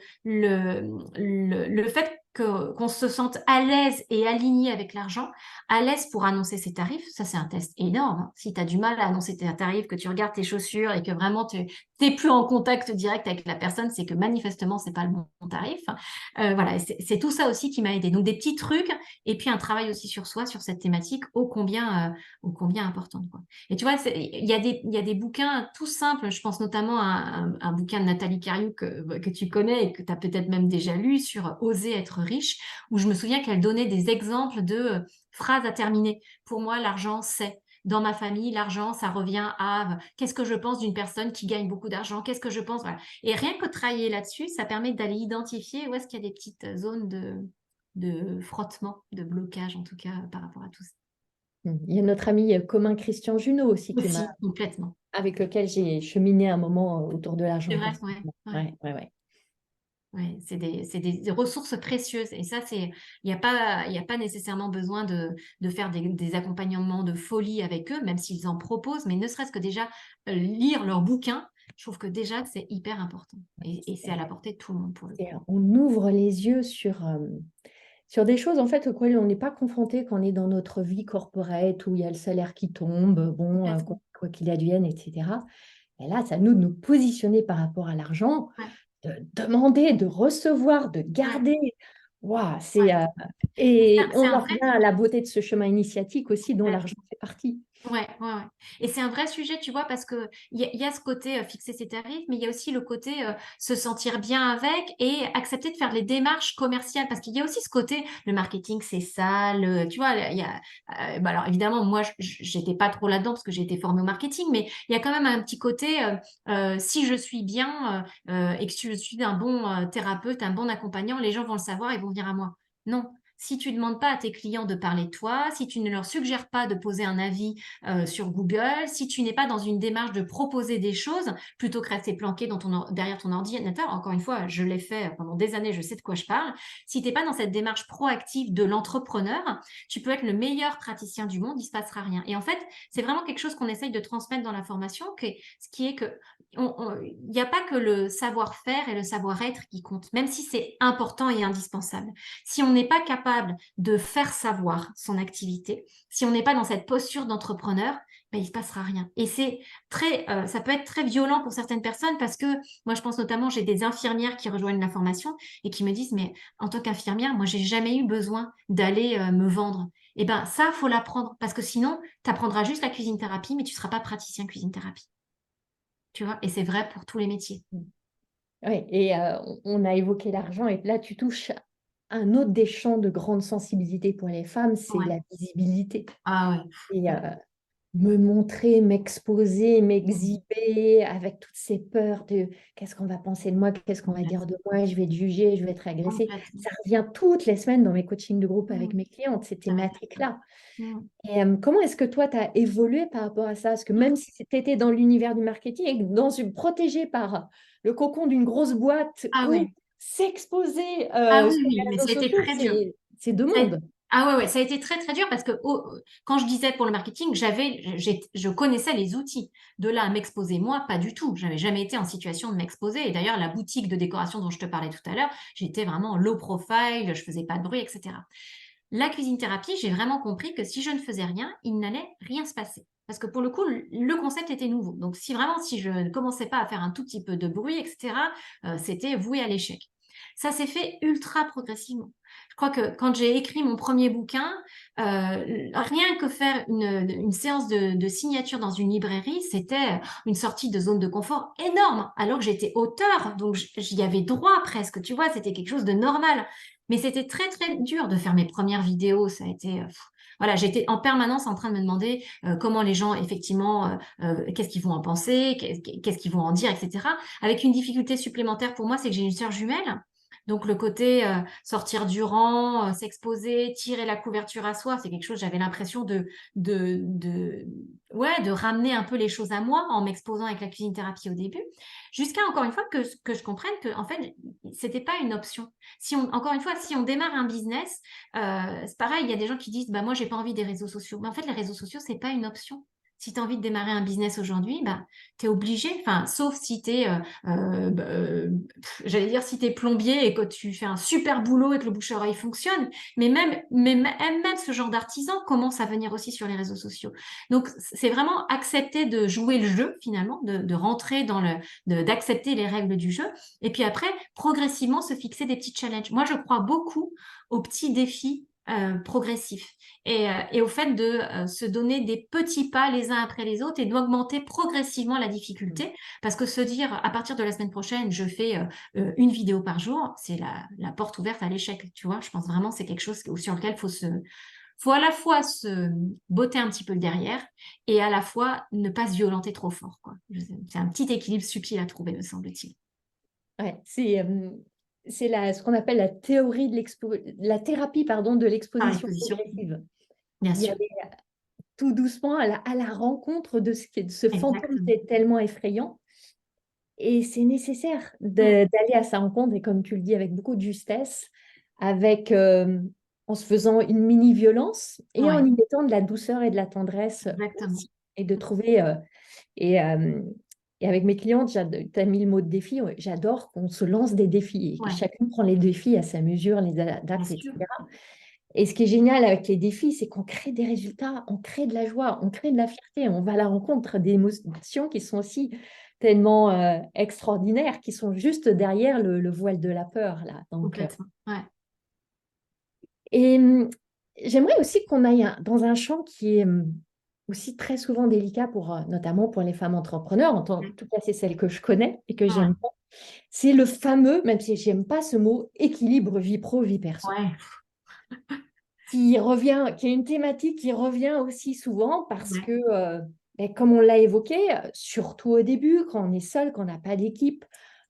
B: fait qu'on se sente à l'aise et aligné avec l'argent, à l'aise pour annoncer ses tarifs. Ça, c'est un test énorme, hein. Si tu as du mal à annoncer tes tarifs, que tu regardes tes chaussures et que vraiment tu n'es plus en contact direct avec la personne, c'est que manifestement, c'est pas le bon tarif. Voilà, c'est tout ça aussi qui m'a aidé. Donc des petits trucs et puis un travail aussi sur soi, sur cette thématique ô combien importante, quoi. Et tu vois, il y a des bouquins tout simples, je pense notamment à un bouquin de Nathalie Cariou que tu connais et que tu as peut-être même déjà lu sur Oser être riche, où je me souviens qu'elle donnait des exemples de phrases à terminer. Pour moi, l'argent, c'est. Dans ma famille, l'argent, ça revient à qu'est-ce que je pense d'une personne qui gagne beaucoup d'argent, qu'est-ce que je pense, voilà. Et rien que travailler là-dessus, ça permet d'aller identifier où est-ce qu'il y a des petites zones de frottement, de blocage en tout cas par rapport à tout ça.
A: Il y a notre ami commun Christian Junot aussi
B: Aussi, complètement.
A: avec lequel j'ai cheminé un moment autour de
B: C'est
A: l'argent
B: vrai, ouais,
A: personnellement.
B: ouais,
A: Ouais, ouais, ouais.
B: ouais. C'est des ressources précieuses. Et ça, il y a pas nécessairement besoin de faire des accompagnements de folie avec eux, même s'ils en proposent, mais ne serait-ce que déjà lire leurs bouquins, je trouve que déjà, c'est hyper important. Et c'est à la portée de tout le monde pour le coup.
A: On ouvre les yeux sur des choses en fait auxquelles on n'est pas confronté quand on est dans notre vie corporate où il y a le salaire qui tombe, bon,
B: Complètement.
A: quoi qu'il advienne, etc. Et là, c'est à nous de nous positionner par rapport à l'argent,
B: Ouais,
A: de demander, de recevoir, de
B: ouais,
A: garder. Waouh,
B: ouais.
A: et
B: C'est
A: on
B: un
A: en
B: vrai.
A: revient à la beauté de ce chemin initiatique aussi dont l'argent fait partie.
B: Ouais, ouais, ouais. Et c'est un vrai sujet, tu vois, parce que il y a ce côté fixer ses tarifs, mais il y a aussi le côté se sentir bien avec et accepter de faire les démarches commerciales, parce qu'il y a aussi ce côté, le marketing, c'est ça, tu vois, il y a, bah alors évidemment, moi, j'étais pas trop là-dedans parce que j'ai été formée au marketing, mais il y a quand même un petit côté, si je suis bien et que si je suis un bon thérapeute, un bon accompagnant, les gens vont le savoir et vont venir à moi. Non. si tu ne demandes pas à tes clients de parler de toi, si tu ne leur suggères pas de poser un avis sur Google, si tu n'es pas dans une démarche de proposer des choses, plutôt que rester planqué derrière ton ordinateur, encore une fois, je l'ai fait pendant des années, je sais de quoi je parle, si tu n'es pas dans cette démarche proactive de l'entrepreneur, tu peux être le meilleur praticien du monde, il ne se passera rien. Et en fait, c'est vraiment quelque chose qu'on essaye de transmettre dans la formation, ce qui est que il n'y a pas que le savoir-faire et le savoir-être qui comptent, même si c'est important et indispensable. Si on n'est pas capable de faire savoir son activité, si on n'est pas dans cette posture d'entrepreneur, ben, il ne se passera rien. Et ça peut être très violent pour certaines personnes parce que moi, je pense notamment, j'ai des infirmières qui rejoignent la formation et qui me disent, mais en tant qu'infirmière, moi, j'ai jamais eu besoin d'aller me vendre. Eh ben, ça, faut l'apprendre parce que sinon, tu apprendras juste la cuisine thérapie, mais tu ne seras pas praticien cuisine thérapie. Tu vois, et c'est vrai pour tous les métiers.
A: Oui, et on a évoqué l'argent, et là, tu touches un autre des champs de grande sensibilité pour les femmes, c'est
B: Ouais.
A: la visibilité.
B: Ah ouais.
A: Et me montrer, m'exposer,
B: Mhm.
A: m'exhiber avec toutes ces peurs de qu'est-ce qu'on va penser de moi, qu'est-ce qu'on va dire
B: Complètement.
A: de moi, je vais être jugée, je vais être agressée.
B: Complètement.
A: Ça revient toutes les semaines dans mes coachings de groupe avec
B: Mhm.
A: mes clientes, ces
B: T'as raison.
A: thématiques-là.
B: Mhm.
A: Et comment est-ce que toi, tu as évolué par rapport à ça? Parce que même si tu étais dans l'univers du marketing et protégé par le cocon d'une grosse boîte,
B: Ah ouais.
A: s'exposer
B: Ah oui,
A: sur
B: oui,
A: les
B: mais ça
A: réseaux
B: a été
A: sociaux,
B: très dur.
A: c'est deux
B: Ça a-
A: mondes.
B: Ah ouais, ouais, ça a été très très dur parce que quand je disais pour le marketing, je connaissais les outils. De là à m'exposer, moi, pas du tout. J'avais jamais été en situation de m'exposer. Et d'ailleurs, la boutique de décoration dont je te parlais tout à l'heure, j'étais vraiment low profile, je faisais pas de bruit, etc. La cuisine thérapie, j'ai vraiment compris que si je ne faisais rien, il n'allait rien se passer. Parce que pour le coup, le concept était nouveau. Donc, si je ne commençais pas à faire un tout petit peu de bruit, etc., c'était voué à l'échec. Ça s'est fait ultra progressivement. Je crois que quand j'ai écrit mon premier bouquin, rien que faire une séance de signature dans une librairie, c'était une sortie de zone de confort énorme, alors que j'étais auteur, donc j'y avais droit presque, tu vois, c'était quelque chose de normal. Mais c'était très, très dur de faire mes premières vidéos. Ça a été, voilà, j'étais en permanence en train de me demander comment les gens, effectivement, qu'est-ce qu'ils vont en penser, qu'est-ce qu'ils vont en dire, etc. Avec une difficulté supplémentaire pour moi, c'est que j'ai une sœur jumelle. Donc le côté sortir du rang, s'exposer, tirer la couverture à soi, c'est quelque chose, j'avais l'impression de, de, ouais, de ramener un peu les choses à moi en m'exposant avec la cuisine thérapie au début, jusqu'à encore une fois que je comprenne que en fait, c'était pas une option. Encore une fois, si on démarre un business, c'est pareil, il y a des gens qui disent, bah, moi, j'ai pas envie des réseaux sociaux. Mais en fait, les réseaux sociaux, c'est pas une option. Si tu as envie de démarrer un business aujourd'hui, bah, tu es obligé, enfin, sauf si tu es, j'allais dire, si tu es plombier et que tu fais un super boulot et que le bouche-à-oreille fonctionne, même ce genre d'artisan commence à venir aussi sur les réseaux sociaux. Donc, c'est vraiment accepter de jouer le jeu, finalement, de rentrer d'accepter les règles du jeu. Et puis après, progressivement, se fixer des petits challenges. Moi, je crois beaucoup aux petits défis progressifs et au fait de se donner des petits pas les uns après les autres et d'augmenter progressivement la difficulté. Parce que se dire, à partir de la semaine prochaine, je fais une vidéo par jour, c'est la porte ouverte à l'échec. Tu vois, je pense vraiment que c'est quelque chose sur lequel faut à la fois se botter un petit peu le derrière et à la fois ne pas se violenter trop fort, quoi. C'est un petit équilibre subtil à trouver, me semble-t-il.
A: Ouais, c'est ce qu'on appelle la théorie la thérapie, pardon, de
B: Par
A: l'exposition
B: l'exposition,
A: progressive.
B: bien
A: Y
B: sûr.
A: aller tout doucement à la rencontre de ce fantôme qui
B: Exactement.
A: est tellement effrayant. Et c'est nécessaire
B: Mm.
A: d'aller à sa rencontre, et comme tu le dis, avec beaucoup de justesse, avec, en se faisant une mini-violence et en
B: Ouais,
A: y mettant de la douceur et de la tendresse
B: exactement.
A: aussi. Et de trouver, et, euh, et avec mes clientes, tu as mis le mot de défi, j'adore qu'on se lance des défis. Et
B: Ouais,
A: chacune prend les défis à sa mesure, les
B: bien
A: adapte,
B: sûr.
A: etc. Et ce qui est génial avec les défis, c'est qu'on crée des résultats, on crée de la joie, on crée de la fierté, on va à la rencontre d'émotions qui sont aussi tellement extraordinaires, qui sont juste derrière le voile de la peur, là. Donc,
B: Complètement. Ouais.
A: et j'aimerais aussi qu'on aille dans un champ qui est aussi très souvent délicat pour, notamment pour les femmes entrepreneurs, en tout cas c'est celle que je connais et que
B: Ouais.
A: j'aime pas. C'est le fameux, même si j'aime pas ce mot, équilibre vie pro, vie perso,
B: Ouais.
A: qui est une thématique qui revient aussi souvent parce
B: Ouais.
A: que, comme on l'a évoqué, surtout au début, quand on est seul, quand on n'a pas d'équipe,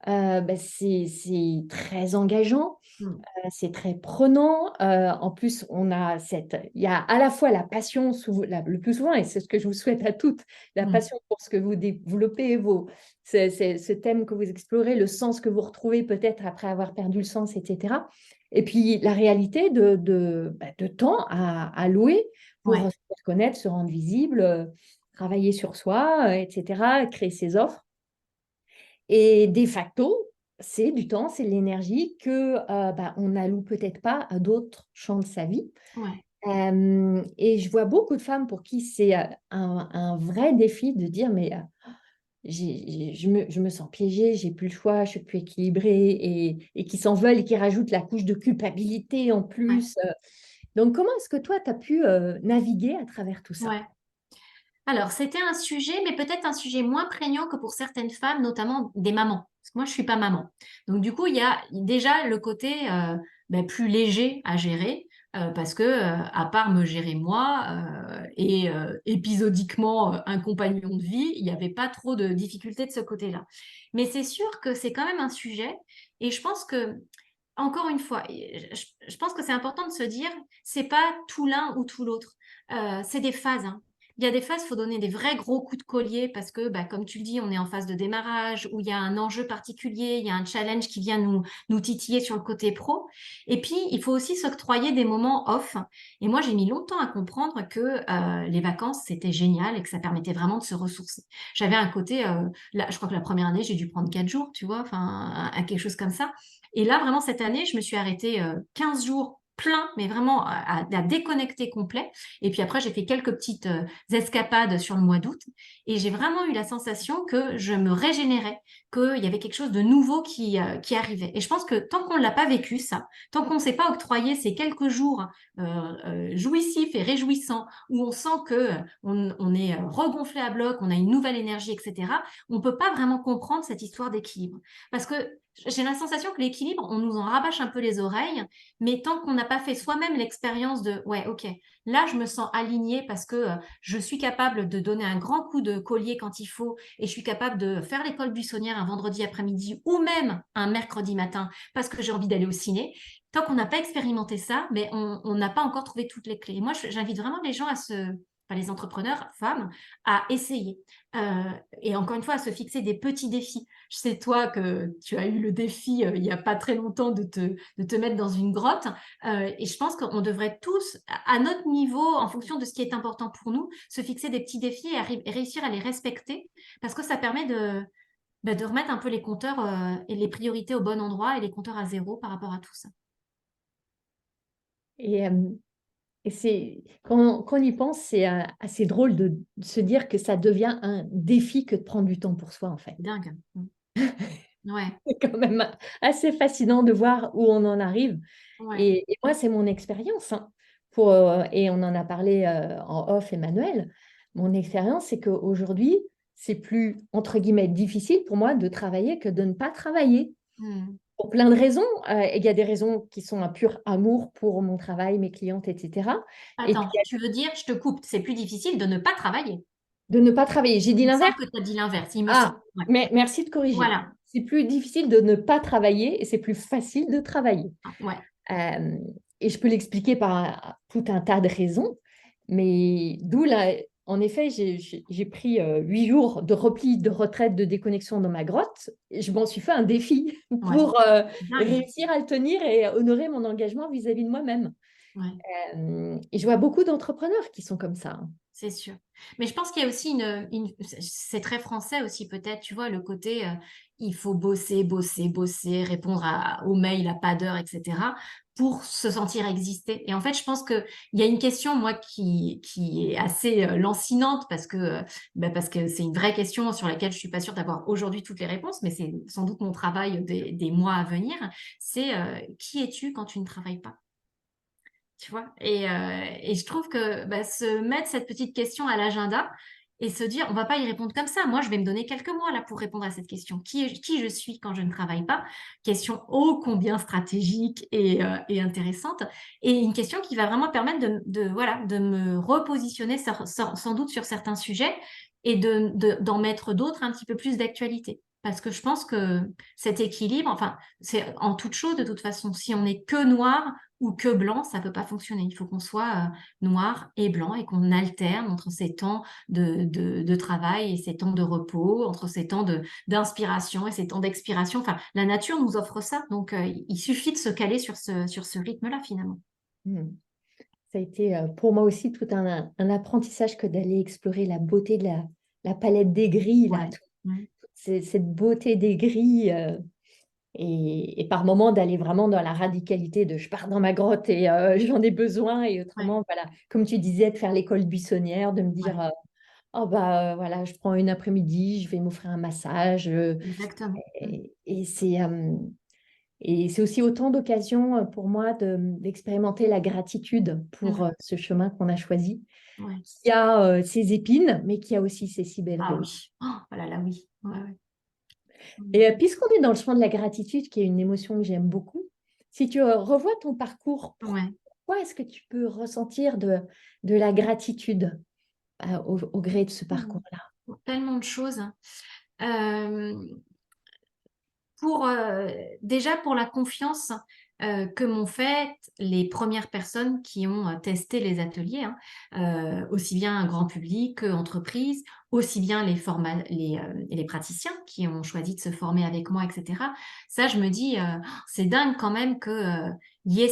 A: c'est très engageant.
B: Mm.
A: C'est très prenant. En plus, il y a à la fois la passion, le plus souvent, et c'est ce que je vous souhaite à toutes, la
B: Mm.
A: passion pour ce que vous développez, ce thème que vous explorez, le sens que vous retrouvez peut-être après avoir perdu le sens, etc. Et puis la réalité de temps à louer pour
B: Ouais,
A: se faire connaître, se rendre visible, travailler sur soi, etc., créer ses offres. Et de facto, c'est du temps, c'est de l'énergie que on n'alloue peut-être pas à d'autres champs de sa vie.
B: ouais,
A: Et je vois beaucoup de femmes pour qui c'est un vrai défi de dire, mais je me sens piégée, j'ai plus le choix, je suis plus équilibrée, et qui s'en veulent et qui rajoutent la couche de culpabilité en
B: ouais,
A: plus. Donc, comment est-ce que toi, tu as pu naviguer à travers tout ça?
B: ouais. Alors, c'était un sujet, mais peut-être un sujet moins prégnant que pour certaines femmes, notamment des mamans. Parce que moi, je suis pas maman. Donc, du coup, il y a déjà le côté plus léger à gérer, parce que, à part me gérer moi et épisodiquement un compagnon de vie, il n'y avait pas trop de difficultés de ce côté-là. Mais c'est sûr que c'est quand même un sujet, et je pense que, encore une fois, je pense que c'est important de se dire, c'est pas tout l'un ou tout l'autre. C'est des phases, hein. Il y a des phases, il faut donner des vrais gros coups de collier parce que, comme tu le dis, on est en phase de démarrage où il y a un enjeu particulier, il y a un challenge qui vient nous titiller sur le côté pro. Et puis, il faut aussi s'octroyer des moments off. Et moi, j'ai mis longtemps à comprendre que les vacances, c'était génial et que ça permettait vraiment de se ressourcer. J'avais un côté, là, je crois que la première année, j'ai dû prendre 4 jours, tu vois, enfin, à quelque chose comme ça. Et là, vraiment, cette année, je me suis arrêtée 15 jours plein, mais vraiment à déconnecter complet. Et puis après, j'ai fait quelques petites escapades sur le mois d'août. Et j'ai vraiment eu la sensation que je me régénérais, qu'il y avait quelque chose de nouveau qui arrivait. Et je pense que tant qu'on ne l'a pas vécu, ça, tant qu'on ne s'est pas octroyé ces quelques jours jouissifs et réjouissants, où on sent que on est regonflé à bloc, on a une nouvelle énergie, etc., on ne peut pas vraiment comprendre cette histoire d'équilibre. Parce que j'ai la sensation que l'équilibre, on nous en rabâche un peu les oreilles, mais tant qu'on n'a pas fait soi-même l'expérience de, ouais, ok, là, je me sens alignée parce que je suis capable de donner un grand coup de collier quand il faut et je suis capable de faire l'école buissonnière un vendredi après-midi ou même un mercredi matin parce que j'ai envie d'aller au ciné. Tant qu'on n'a pas expérimenté ça, mais on n'a pas encore trouvé toutes les clés. Et moi, j'invite vraiment les gens enfin, les entrepreneurs, femmes, à essayer. Et encore une fois, à se fixer des petits défis. Je sais, toi, que tu as eu le défi il n'y a pas très longtemps de te mettre dans une grotte. Et je pense qu'on devrait tous, à notre niveau, en fonction de ce qui est important pour nous, se fixer des petits défis et réussir à les respecter, parce que ça permet de remettre un peu les compteurs et les priorités au bon endroit et les compteurs à zéro par rapport à tout ça.
A: Et, euh, et quand on y pense, c'est assez drôle de se dire que ça devient un défi que de prendre du temps pour soi, en fait.
B: C'est dingue. Ouais,
A: C'est quand même assez fascinant de voir où on en arrive.
B: ouais.
A: Et moi, c'est mon expérience, hein. Et on en a parlé en off, Emmanuel. Mon expérience, c'est qu'aujourd'hui, c'est plus, entre guillemets, difficile pour moi de travailler que de ne pas travailler.
B: Hmm.
A: Pour plein de raisons. Il y a des raisons qui sont un pur amour pour mon travail, mes clientes, etc. Et puis,
B: Attends, tu veux dire, je te coupe, c'est plus difficile de ne pas travailler.
A: de ne pas travailler. J'ai dit
B: Il me
A: l'inverse.
B: semble que tu as dit l'inverse, il me semble.
A: Ah,
B: Ouais.
A: mais merci de corriger.
B: Voilà.
A: C'est plus difficile de ne pas travailler et c'est plus facile de travailler.
B: Ouais.
A: Euh, et je peux l'expliquer par tout un tas de raisons. Mais d'où là, en effet, j'ai pris 8 jours de repli, de retraite, de déconnexion dans ma grotte. Et je m'en suis fait un défi
B: Ouais.
A: pour
B: Dingue.
A: réussir à le tenir et honorer mon engagement vis-à-vis de moi-même.
B: Ouais.
A: Et je vois beaucoup d'entrepreneurs qui sont comme ça, hein.
B: C'est sûr. Mais je pense qu'il y a aussi c'est très français aussi peut-être, tu vois, le côté il faut bosser, bosser, bosser, répondre aux mails à pas d'heure, etc., pour se sentir exister. Et en fait, je pense qu'il y a une question, moi, qui est assez lancinante parce que c'est une vraie question sur laquelle je suis pas sûre d'avoir aujourd'hui toutes les réponses, mais c'est sans doute mon travail des mois à venir. C'est qui es-tu quand tu ne travailles pas? Tu vois? Et je trouve que se mettre cette petite question à l'agenda et se dire, on va pas y répondre comme ça. Moi, je vais me donner quelques mois là pour répondre à cette question. Qui je suis quand je ne travaille pas? Question ô combien stratégique et intéressante. Et une question qui va vraiment permettre voilà, de me repositionner sans doute sur certains sujets et d'en mettre d'autres un petit peu plus d'actualité. Parce que je pense que cet équilibre, enfin, c'est en toute chose de toute façon. Si on n'est que noir ou que blanc, ça peut pas fonctionner. Il faut qu'on soit noir et blanc et qu'on alterne entre ces temps de travail et ces temps de repos, entre ces temps d'inspiration et ces temps d'expiration. Enfin, la nature nous offre ça. Donc, il suffit de se caler sur ce rythme-là, finalement.
A: Hmm. Ça a été pour moi aussi tout un apprentissage que d'aller explorer la beauté de la palette des gris, là,
B: Ouais. Mm.
A: cette beauté des gris. Et par moments d'aller vraiment dans la radicalité de je pars dans ma grotte et j'en ai besoin. Et
B: Ouais.
A: autrement, voilà, comme tu disais, de faire l'école buissonnière, de me dire,
B: Ouais.
A: oh bah voilà, je prends une après-midi, je vais m'offrir un massage.
B: Exactement. Mm.
A: Et c'est aussi autant d'occasions pour moi d'expérimenter la gratitude pour
B: Mm.
A: ce chemin qu'on a choisi,
B: Ouais.
A: qui a ses épines, mais qui a aussi ses si belles
B: Ah
A: roses.
B: oui. Oh, voilà, là, oui. Ouais, ouais. Mm.
A: Et puisqu'on est dans le champ de la gratitude, qui est une émotion que j'aime beaucoup, si tu revois ton parcours,
B: Ouais.
A: pourquoi est-ce que tu peux ressentir de la gratitude au gré de ce
B: Mm.
A: parcours-là?
B: Pour tellement de choses. Euh, pour déjà pour la confiance que m'ont faite les premières personnes qui ont testé les ateliers, hein, aussi bien un grand public que entreprises, aussi bien les praticiens qui ont choisi de se former avec moi, etc. Ça, je me dis, c'est dingue quand même que y ait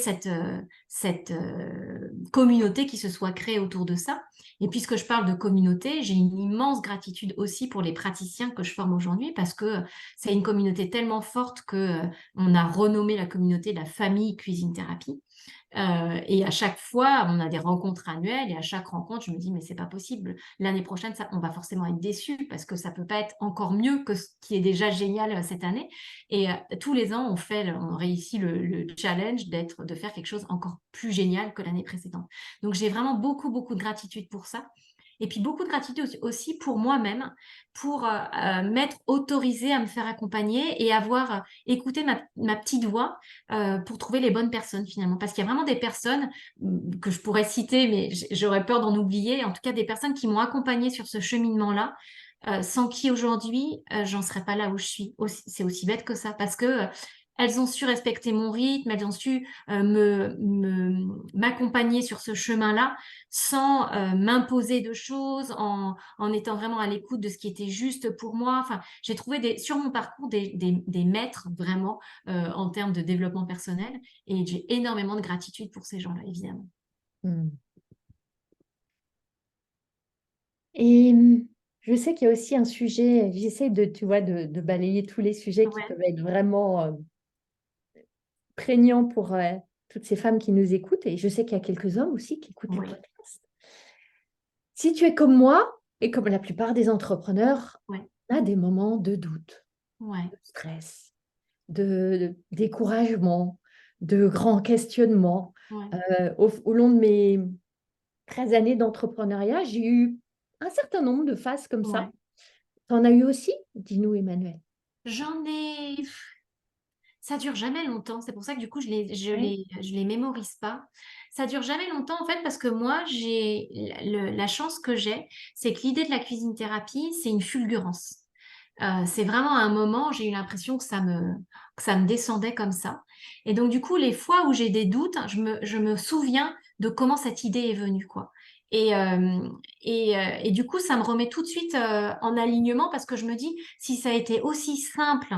B: cette communauté qui se soit créée autour de ça. Et puisque je parle de communauté, j'ai une immense gratitude aussi pour les praticiens que je forme aujourd'hui parce que c'est une communauté tellement forte que on a renommé la communauté la famille Cuisine Thérapie. Et à chaque fois, on a des rencontres annuelles et à chaque rencontre, je me dis mais c'est pas possible. L'année prochaine, ça, on va forcément être déçus parce que ça peut pas être encore mieux que ce qui est déjà génial cette année. Et tous les ans, on réussit le challenge de faire quelque chose encore plus génial que l'année précédente. Donc j'ai vraiment beaucoup beaucoup de gratitude pour ça. Et puis beaucoup de gratitude aussi pour moi-même, pour m'être autorisée à me faire accompagner et avoir écouté ma petite voix pour trouver les bonnes personnes finalement. Parce qu'il y a vraiment des personnes que je pourrais citer, mais j'aurais peur d'en oublier. En tout cas, des personnes qui m'ont accompagnée sur ce cheminement-là, sans qui aujourd'hui, j'en serais pas là où je suis. C'est aussi bête que ça. Parce que elles ont su respecter mon rythme, elles ont su m'accompagner sur ce chemin-là sans m'imposer de choses, en étant vraiment à l'écoute de ce qui était juste pour moi. Enfin, j'ai trouvé sur mon parcours des maîtres vraiment en termes de développement personnel et j'ai énormément de gratitude pour ces gens-là, évidemment.
A: Hmm. Et je sais qu'il y a aussi un sujet, j'essaie tu vois, de balayer tous les sujets qui
B: Ouais,
A: peuvent être vraiment prégnants pour toutes ces femmes qui nous écoutent. Et je sais qu'il y a quelques hommes aussi qui écoutent le
B: ouais,
A: podcast. Si tu es comme moi et comme la plupart des entrepreneurs,
B: ouais,
A: on a des moments de doute,
B: ouais,
A: de stress, de découragement, de grands questionnements.
B: ouais,
A: Au long de mes 13 années d'entrepreneuriat, j'ai eu un certain nombre de phases comme
B: ouais.
A: ça. Tu en as eu aussi? Dis-nous, Emmanuel.
B: J'en ai. Ça dure jamais longtemps. C'est pour ça que du coup,
A: Ouais.
B: je les mémorise pas. Ça dure jamais longtemps en fait parce que moi, j'ai la chance que j'ai, c'est que l'idée de la cuisine thérapie, c'est une fulgurance. C'est vraiment un moment, j'ai eu l'impression que ça me descendait comme ça. Et donc, du coup, les fois où j'ai des doutes, je me souviens de comment cette idée est venue, quoi. Et, et du coup, ça me remet tout de suite en alignement parce que je me dis, si ça a été aussi simple,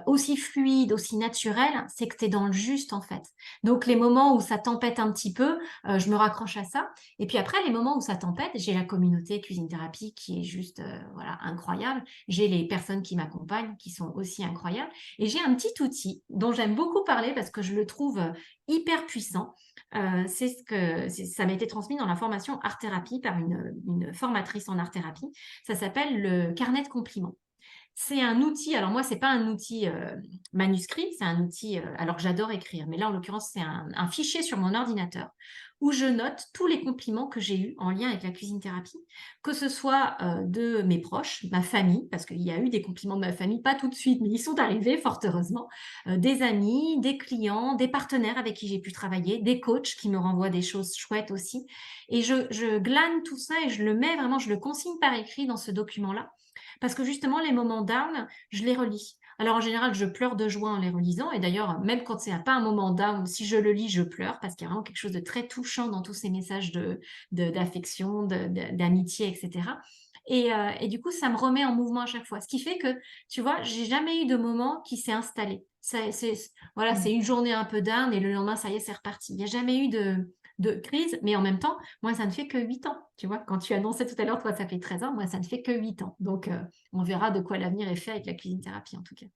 B: aussi fluide, aussi naturel, c'est que tu es dans le juste, en fait. Donc, les moments où ça tempête un petit peu, je me raccroche à ça. Et puis après, les moments où ça tempête, j'ai la communauté Cuisine Thérapie qui est juste voilà, incroyable. J'ai les personnes qui m'accompagnent qui sont aussi incroyables. Et j'ai un petit outil dont j'aime beaucoup parler parce que je le trouve hyper puissant. Ça m'a été transmis dans la formation art thérapie par une formatrice en art thérapie. Ça s'appelle le carnet de compliments. C'est un outil, alors moi, c'est pas un outil manuscrit, c'est un outil, alors j'adore écrire, mais là, en l'occurrence, c'est un fichier sur mon ordinateur où je note tous les compliments que j'ai eus en lien avec la cuisine thérapie, que ce soit de mes proches, ma famille, parce qu'il y a eu des compliments de ma famille, pas tout de suite, mais ils sont arrivés, fort heureusement, des amis, des clients, des partenaires avec qui j'ai pu travailler, des coachs qui me renvoient des choses chouettes aussi. Et je glane tout ça et je le mets vraiment, je le consigne par écrit dans ce document-là parce que justement, les moments down, je les relis. Alors en général, je pleure de joie en les relisant. Et d'ailleurs, même quand c'est pas un moment down, si je le lis, je pleure parce qu'il y a vraiment quelque chose de très touchant dans tous ces messages d'affection, d'amitié, etc. Et du coup, ça me remet en mouvement à chaque fois. Ce qui fait que, tu vois, j'ai jamais eu de moment qui s'est installé. Voilà, c'est une journée un peu down et le lendemain, ça y est, c'est reparti. Il n'y a jamais eu de crise, mais en même temps, moi, ça ne fait que 8 ans. Tu vois, quand tu annonçais tout à l'heure, toi, ça fait 13 ans, moi, ça ne fait que 8 ans. Donc, on verra de quoi l'avenir est fait avec la cuisine thérapie, en tout cas.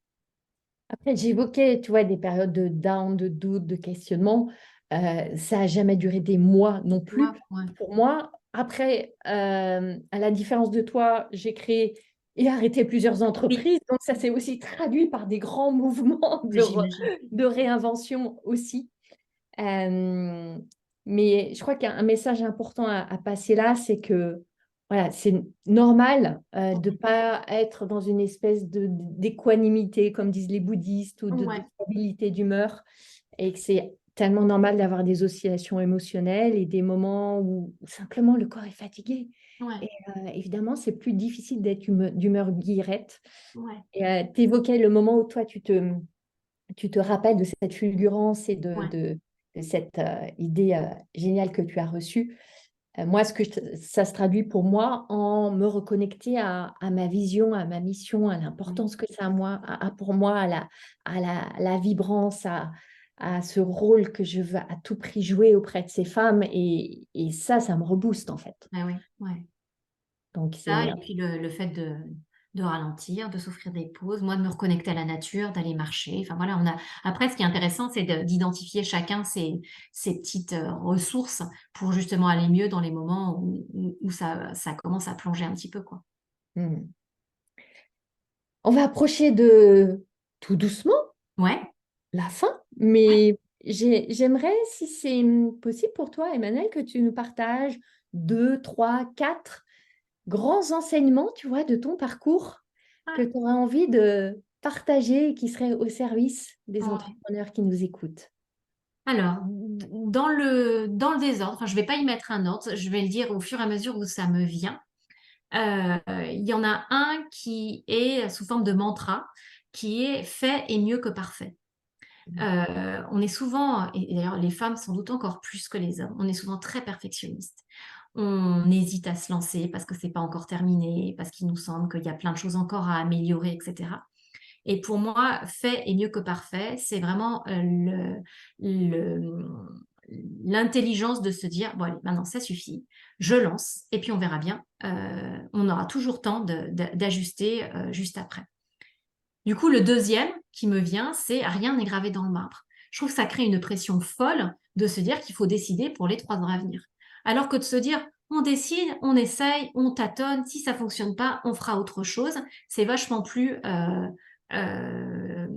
A: Après, j'évoquais, tu vois, des périodes de down, de doute, de questionnement. Ça n'a jamais duré des mois non plus.
B: Ouais.
A: Pour moi, après, à la différence de toi, j'ai créé et arrêté plusieurs
B: Oui,
A: entreprises. Donc, ça s'est aussi traduit par des grands mouvements
B: j'imagine.
A: de réinvention aussi. Euh, mais je crois qu'il y a un message important à passer là, c'est que voilà, c'est normal de ne pas être dans une espèce d'équanimité, comme disent les bouddhistes, ou de
B: Ouais,
A: stabilité d'humeur, et que c'est tellement normal d'avoir des oscillations émotionnelles et des moments où simplement le corps est fatigué.
B: ouais,
A: Et évidemment, c'est plus difficile d'être d'humeur guillerette.
B: ouais,
A: Et tu évoquais le moment où toi, tu te rappelles de cette fulgurance et
B: ouais.
A: de cette idée géniale que tu as reçue. Moi, ça se traduit pour moi en me reconnecter à ma vision, à ma mission, à
B: Ouais.
A: l'importance que ça a, moi, pour moi, à la vibrance, à ce rôle que je veux à tout prix jouer auprès de ces femmes. Et ça me rebooste en fait.
B: Ah oui, ouais.
A: Donc,
B: Ça,
A: c'est
B: et puis le fait de ralentir, de s'offrir des pauses, moi de me reconnecter à la nature, d'aller marcher. Enfin voilà, après, ce qui est intéressant, c'est d'identifier chacun ses petites ressources pour justement aller mieux dans les moments où ça commence à plonger un petit peu, quoi.
A: Hmm. On va approcher de tout doucement
B: Ouais,
A: la fin,
B: ouais.
A: mais j'aimerais, si c'est possible pour toi, Emmanuel, que tu nous partages deux, trois, quatre grands enseignements, tu vois, de ton parcours que
B: Ouais.
A: tu auras envie de partager et qui seraient au service des
B: Ouais.
A: entrepreneurs qui nous écoutent.
B: Alors, dans le désordre, enfin, je ne vais pas y mettre un ordre, je vais le dire au fur et à mesure où ça me vient. Il y en a un qui est sous forme de mantra, qui est fait est mieux que parfait. On est souvent, et d'ailleurs les femmes sans doute encore plus que les hommes, on est souvent très perfectionniste. On hésite à se lancer parce que c'est pas encore terminé, parce qu'il nous semble qu'il y a plein de choses encore à améliorer, etc. Et pour moi, fait est mieux que parfait. C'est vraiment le- l'intelligence de se dire, bon allez, maintenant ça suffit, je lance, et puis on verra bien. On aura toujours temps d'ajuster juste après. Du coup, le deuxième qui me vient, c'est rien n'est gravé dans le marbre. Je trouve que ça crée une pression folle de se dire qu'il faut décider pour les 3 ans à venir. Alors que de se dire, on décide, on essaye, on tâtonne, si ça fonctionne pas, on fera autre chose. C'est vachement plus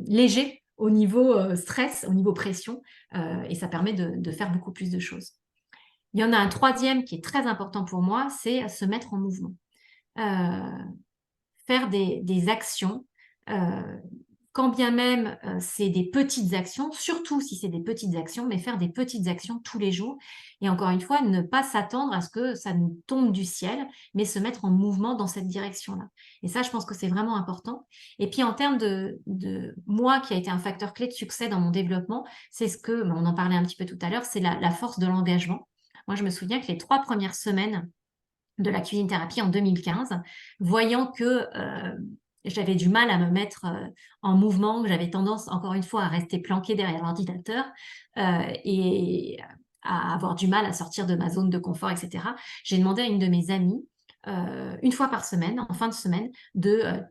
B: léger au niveau stress, au niveau pression, et ça permet de faire beaucoup plus de choses. Il y en a un troisième qui est très important pour moi, c'est se mettre en mouvement. Euh, Faire des actions, euh, quand bien même c'est des petites actions, surtout si c'est des petites actions, mais faire des petites actions tous les jours. Et encore une fois, ne pas s'attendre à ce que ça nous tombe du ciel, mais se mettre en mouvement dans cette direction-là. Et ça, je pense que c'est vraiment important. Et puis en termes de moi, qui a été un facteur clé de succès dans mon développement, c'est ce que, on en parlait un petit peu tout à l'heure, c'est la force de l'engagement. Moi, je me souviens que les 3 premières semaines de la cuisine thérapie en 2015, voyant que j'avais du mal à me mettre en mouvement, que j'avais tendance, encore une fois, à rester planquée derrière l'ordinateur et à avoir du mal à sortir de ma zone de confort, etc. J'ai demandé à une de mes amies, une fois par semaine, en fin de semaine, de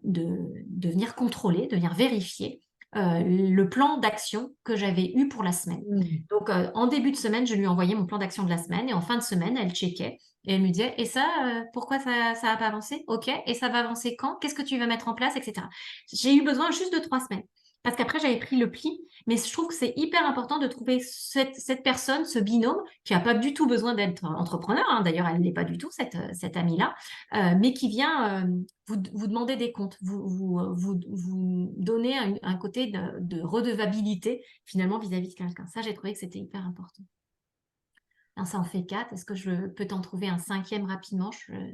B: venir contrôler, de venir vérifier le plan d'action que j'avais eu pour la semaine.
A: Mm.
B: Donc, en début de semaine, je lui envoyais mon plan d'action de la semaine et en fin de semaine, elle checkait et elle me disait, et ça, pourquoi ça va pas avancer? Ok, et ça va avancer quand? Qu'est-ce que tu veux mettre en place, etc. J'ai eu besoin juste de 3 semaines. Parce qu'après, j'avais pris le pli. Mais je trouve que c'est hyper important de trouver cette personne, ce binôme, qui n'a pas du tout besoin d'être entrepreneur, hein. D'ailleurs, elle ne l'est pas du tout, cette amie-là, mais qui vient vous demander des comptes, vous donner un côté de redevabilité, finalement, vis-à-vis de quelqu'un. Ça, j'ai trouvé que c'était hyper important. Alors, ça en fait 4. Est-ce que je peux t'en trouver un cinquième rapidement?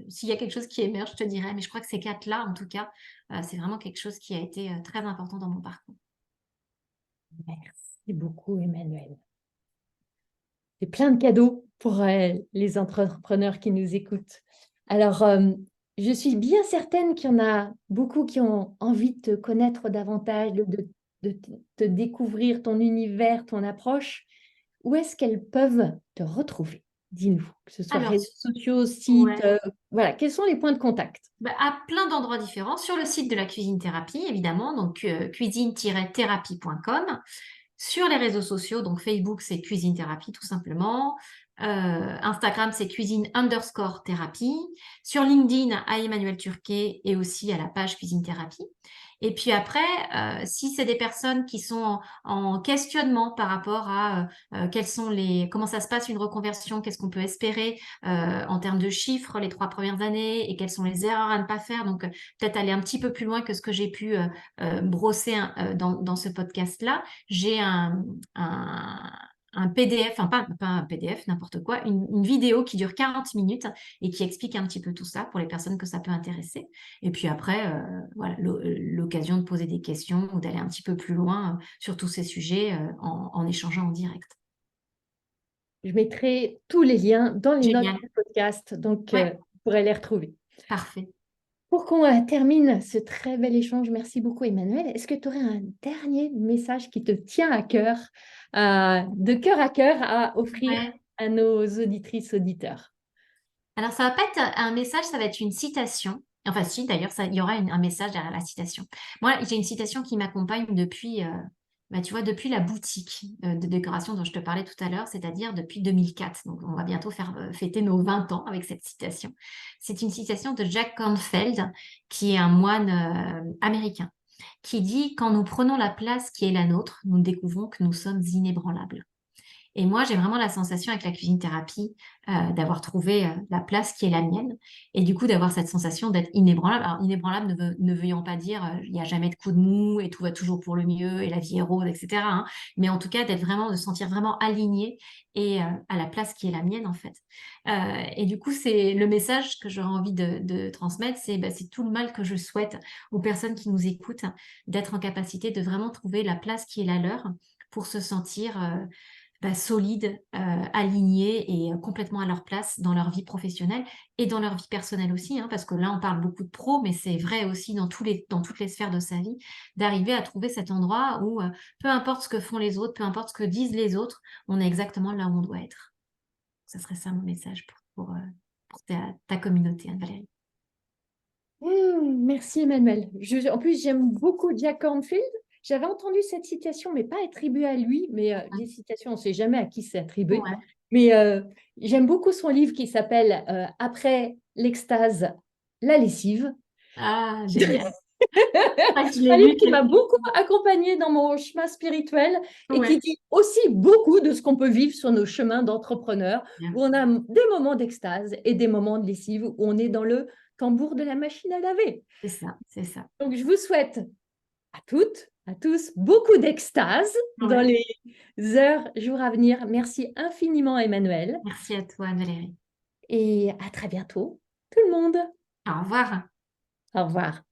B: S'il y a quelque chose qui émerge, je te dirai. Mais je crois que ces 4-là, en tout cas, c'est vraiment quelque chose qui a été très important dans mon parcours.
A: Merci beaucoup, Emmanuel. C'est plein de cadeaux pour les entrepreneurs qui nous écoutent. Alors, je suis bien certaine qu'il y en a beaucoup qui ont envie de te connaître davantage, de te découvrir ton univers, ton approche. Où est-ce qu'elles peuvent te retrouver? Dis-nous, que ce soit
B: Alors,
A: réseaux sociaux, sites,
B: ouais.
A: voilà, quels sont les points de contact?
B: Bah, à plein d'endroits différents, sur le site de la Cuisine Thérapie, évidemment, donc cuisine-thérapie.com. Sur les réseaux sociaux, donc Facebook, c'est Cuisine Thérapie, tout simplement. Instagram, c'est cuisine_thérapie. Sur LinkedIn, à Emmanuel Turquet et aussi à la page Cuisine Thérapie. Et puis après, si c'est des personnes qui sont en questionnement par rapport à comment ça se passe une reconversion, qu'est-ce qu'on peut espérer en termes de chiffres les 3 premières années et quelles sont les erreurs à ne pas faire. Donc, peut-être aller un petit peu plus loin que ce que j'ai pu brosser dans ce podcast-là. J'ai un PDF, enfin pas un PDF, n'importe quoi, une vidéo qui dure 40 minutes et qui explique un petit peu tout ça pour les personnes que ça peut intéresser. Et puis après, voilà, l'occasion de poser des questions ou d'aller un petit peu plus loin sur tous ces sujets en échangeant en direct.
A: Je mettrai tous les liens dans les notes
B: Génial.
A: du podcast, donc
B: Ouais,
A: vous pourrez les retrouver.
B: parfait.
A: Pour qu'on termine ce très bel échange, merci beaucoup Emmanuel. Est-ce que tu aurais un dernier message qui te tient à cœur à cœur à offrir
B: Ouais.
A: à nos auditrices, auditeurs?
B: Alors, ça va pas être un message, ça va être une citation. Enfin, si, d'ailleurs, il y aura un message derrière la citation. Moi, j'ai une citation qui m'accompagne depuis, tu vois, depuis la boutique de décoration dont je te parlais tout à l'heure, c'est-à-dire depuis 2004. Donc, on va bientôt fêter nos 20 ans avec cette citation. C'est une citation de Jack Kornfield, qui est un moine américain, qui dit: «Quand nous prenons la place qui est la nôtre, nous découvrons que nous sommes inébranlables.» Et moi, j'ai vraiment la sensation avec la cuisine thérapie d'avoir trouvé la place qui est la mienne et du coup d'avoir cette sensation d'être inébranlable. Alors inébranlable ne veuillant pas dire il n'y a jamais de coup de mou et tout va toujours pour le mieux et la vie est rose, etc., hein. Mais en tout cas de se sentir vraiment alignée et à la place qui est la mienne en fait. Et du coup, c'est le message que j'aurais envie de transmettre, c'est tout le mal que je souhaite aux personnes qui nous écoutent, d'être en capacité de vraiment trouver la place qui est la leur pour se sentir solides, alignés et complètement à leur place dans leur vie professionnelle et dans leur vie personnelle aussi, hein, parce que là, on parle beaucoup de pro, mais c'est vrai aussi dans toutes les sphères de sa vie, d'arriver à trouver cet endroit où, peu importe ce que font les autres, peu importe ce que disent les autres, on est exactement là où on doit être. Ça serait ça mon message pour ta communauté, Anne-Valérie.
A: Merci Emmanuel. En plus, j'aime beaucoup Jack Kornfield. J'avais entendu cette citation, mais pas attribuée à lui. Mais les citations, on ne sait jamais à qui c'est attribué.
B: Ouais.
A: Mais j'aime beaucoup son livre qui s'appelle Après l'extase, la lessive.
B: Ah, génial. Je l'ai
A: Un livre
B: lu
A: qui m'a
B: quelque
A: beaucoup
B: part.
A: accompagnée dans mon chemin spirituel et qui
B: Ouais.
A: dit aussi beaucoup de ce qu'on peut vivre sur nos chemins d'entrepreneurs, où on a des moments d'extase et des moments de lessive, où on est dans le tambour de la machine à laver.
B: C'est ça, c'est ça.
A: Donc, je vous souhaite à toutes, à tous, beaucoup d'extase dans
B: Ouais.
A: les heures, jours à venir. Merci infiniment, Emmanuel,
B: Merci à toi, Anne-Valérie.
A: et à très bientôt, tout le monde.
B: Au revoir.
A: Au revoir.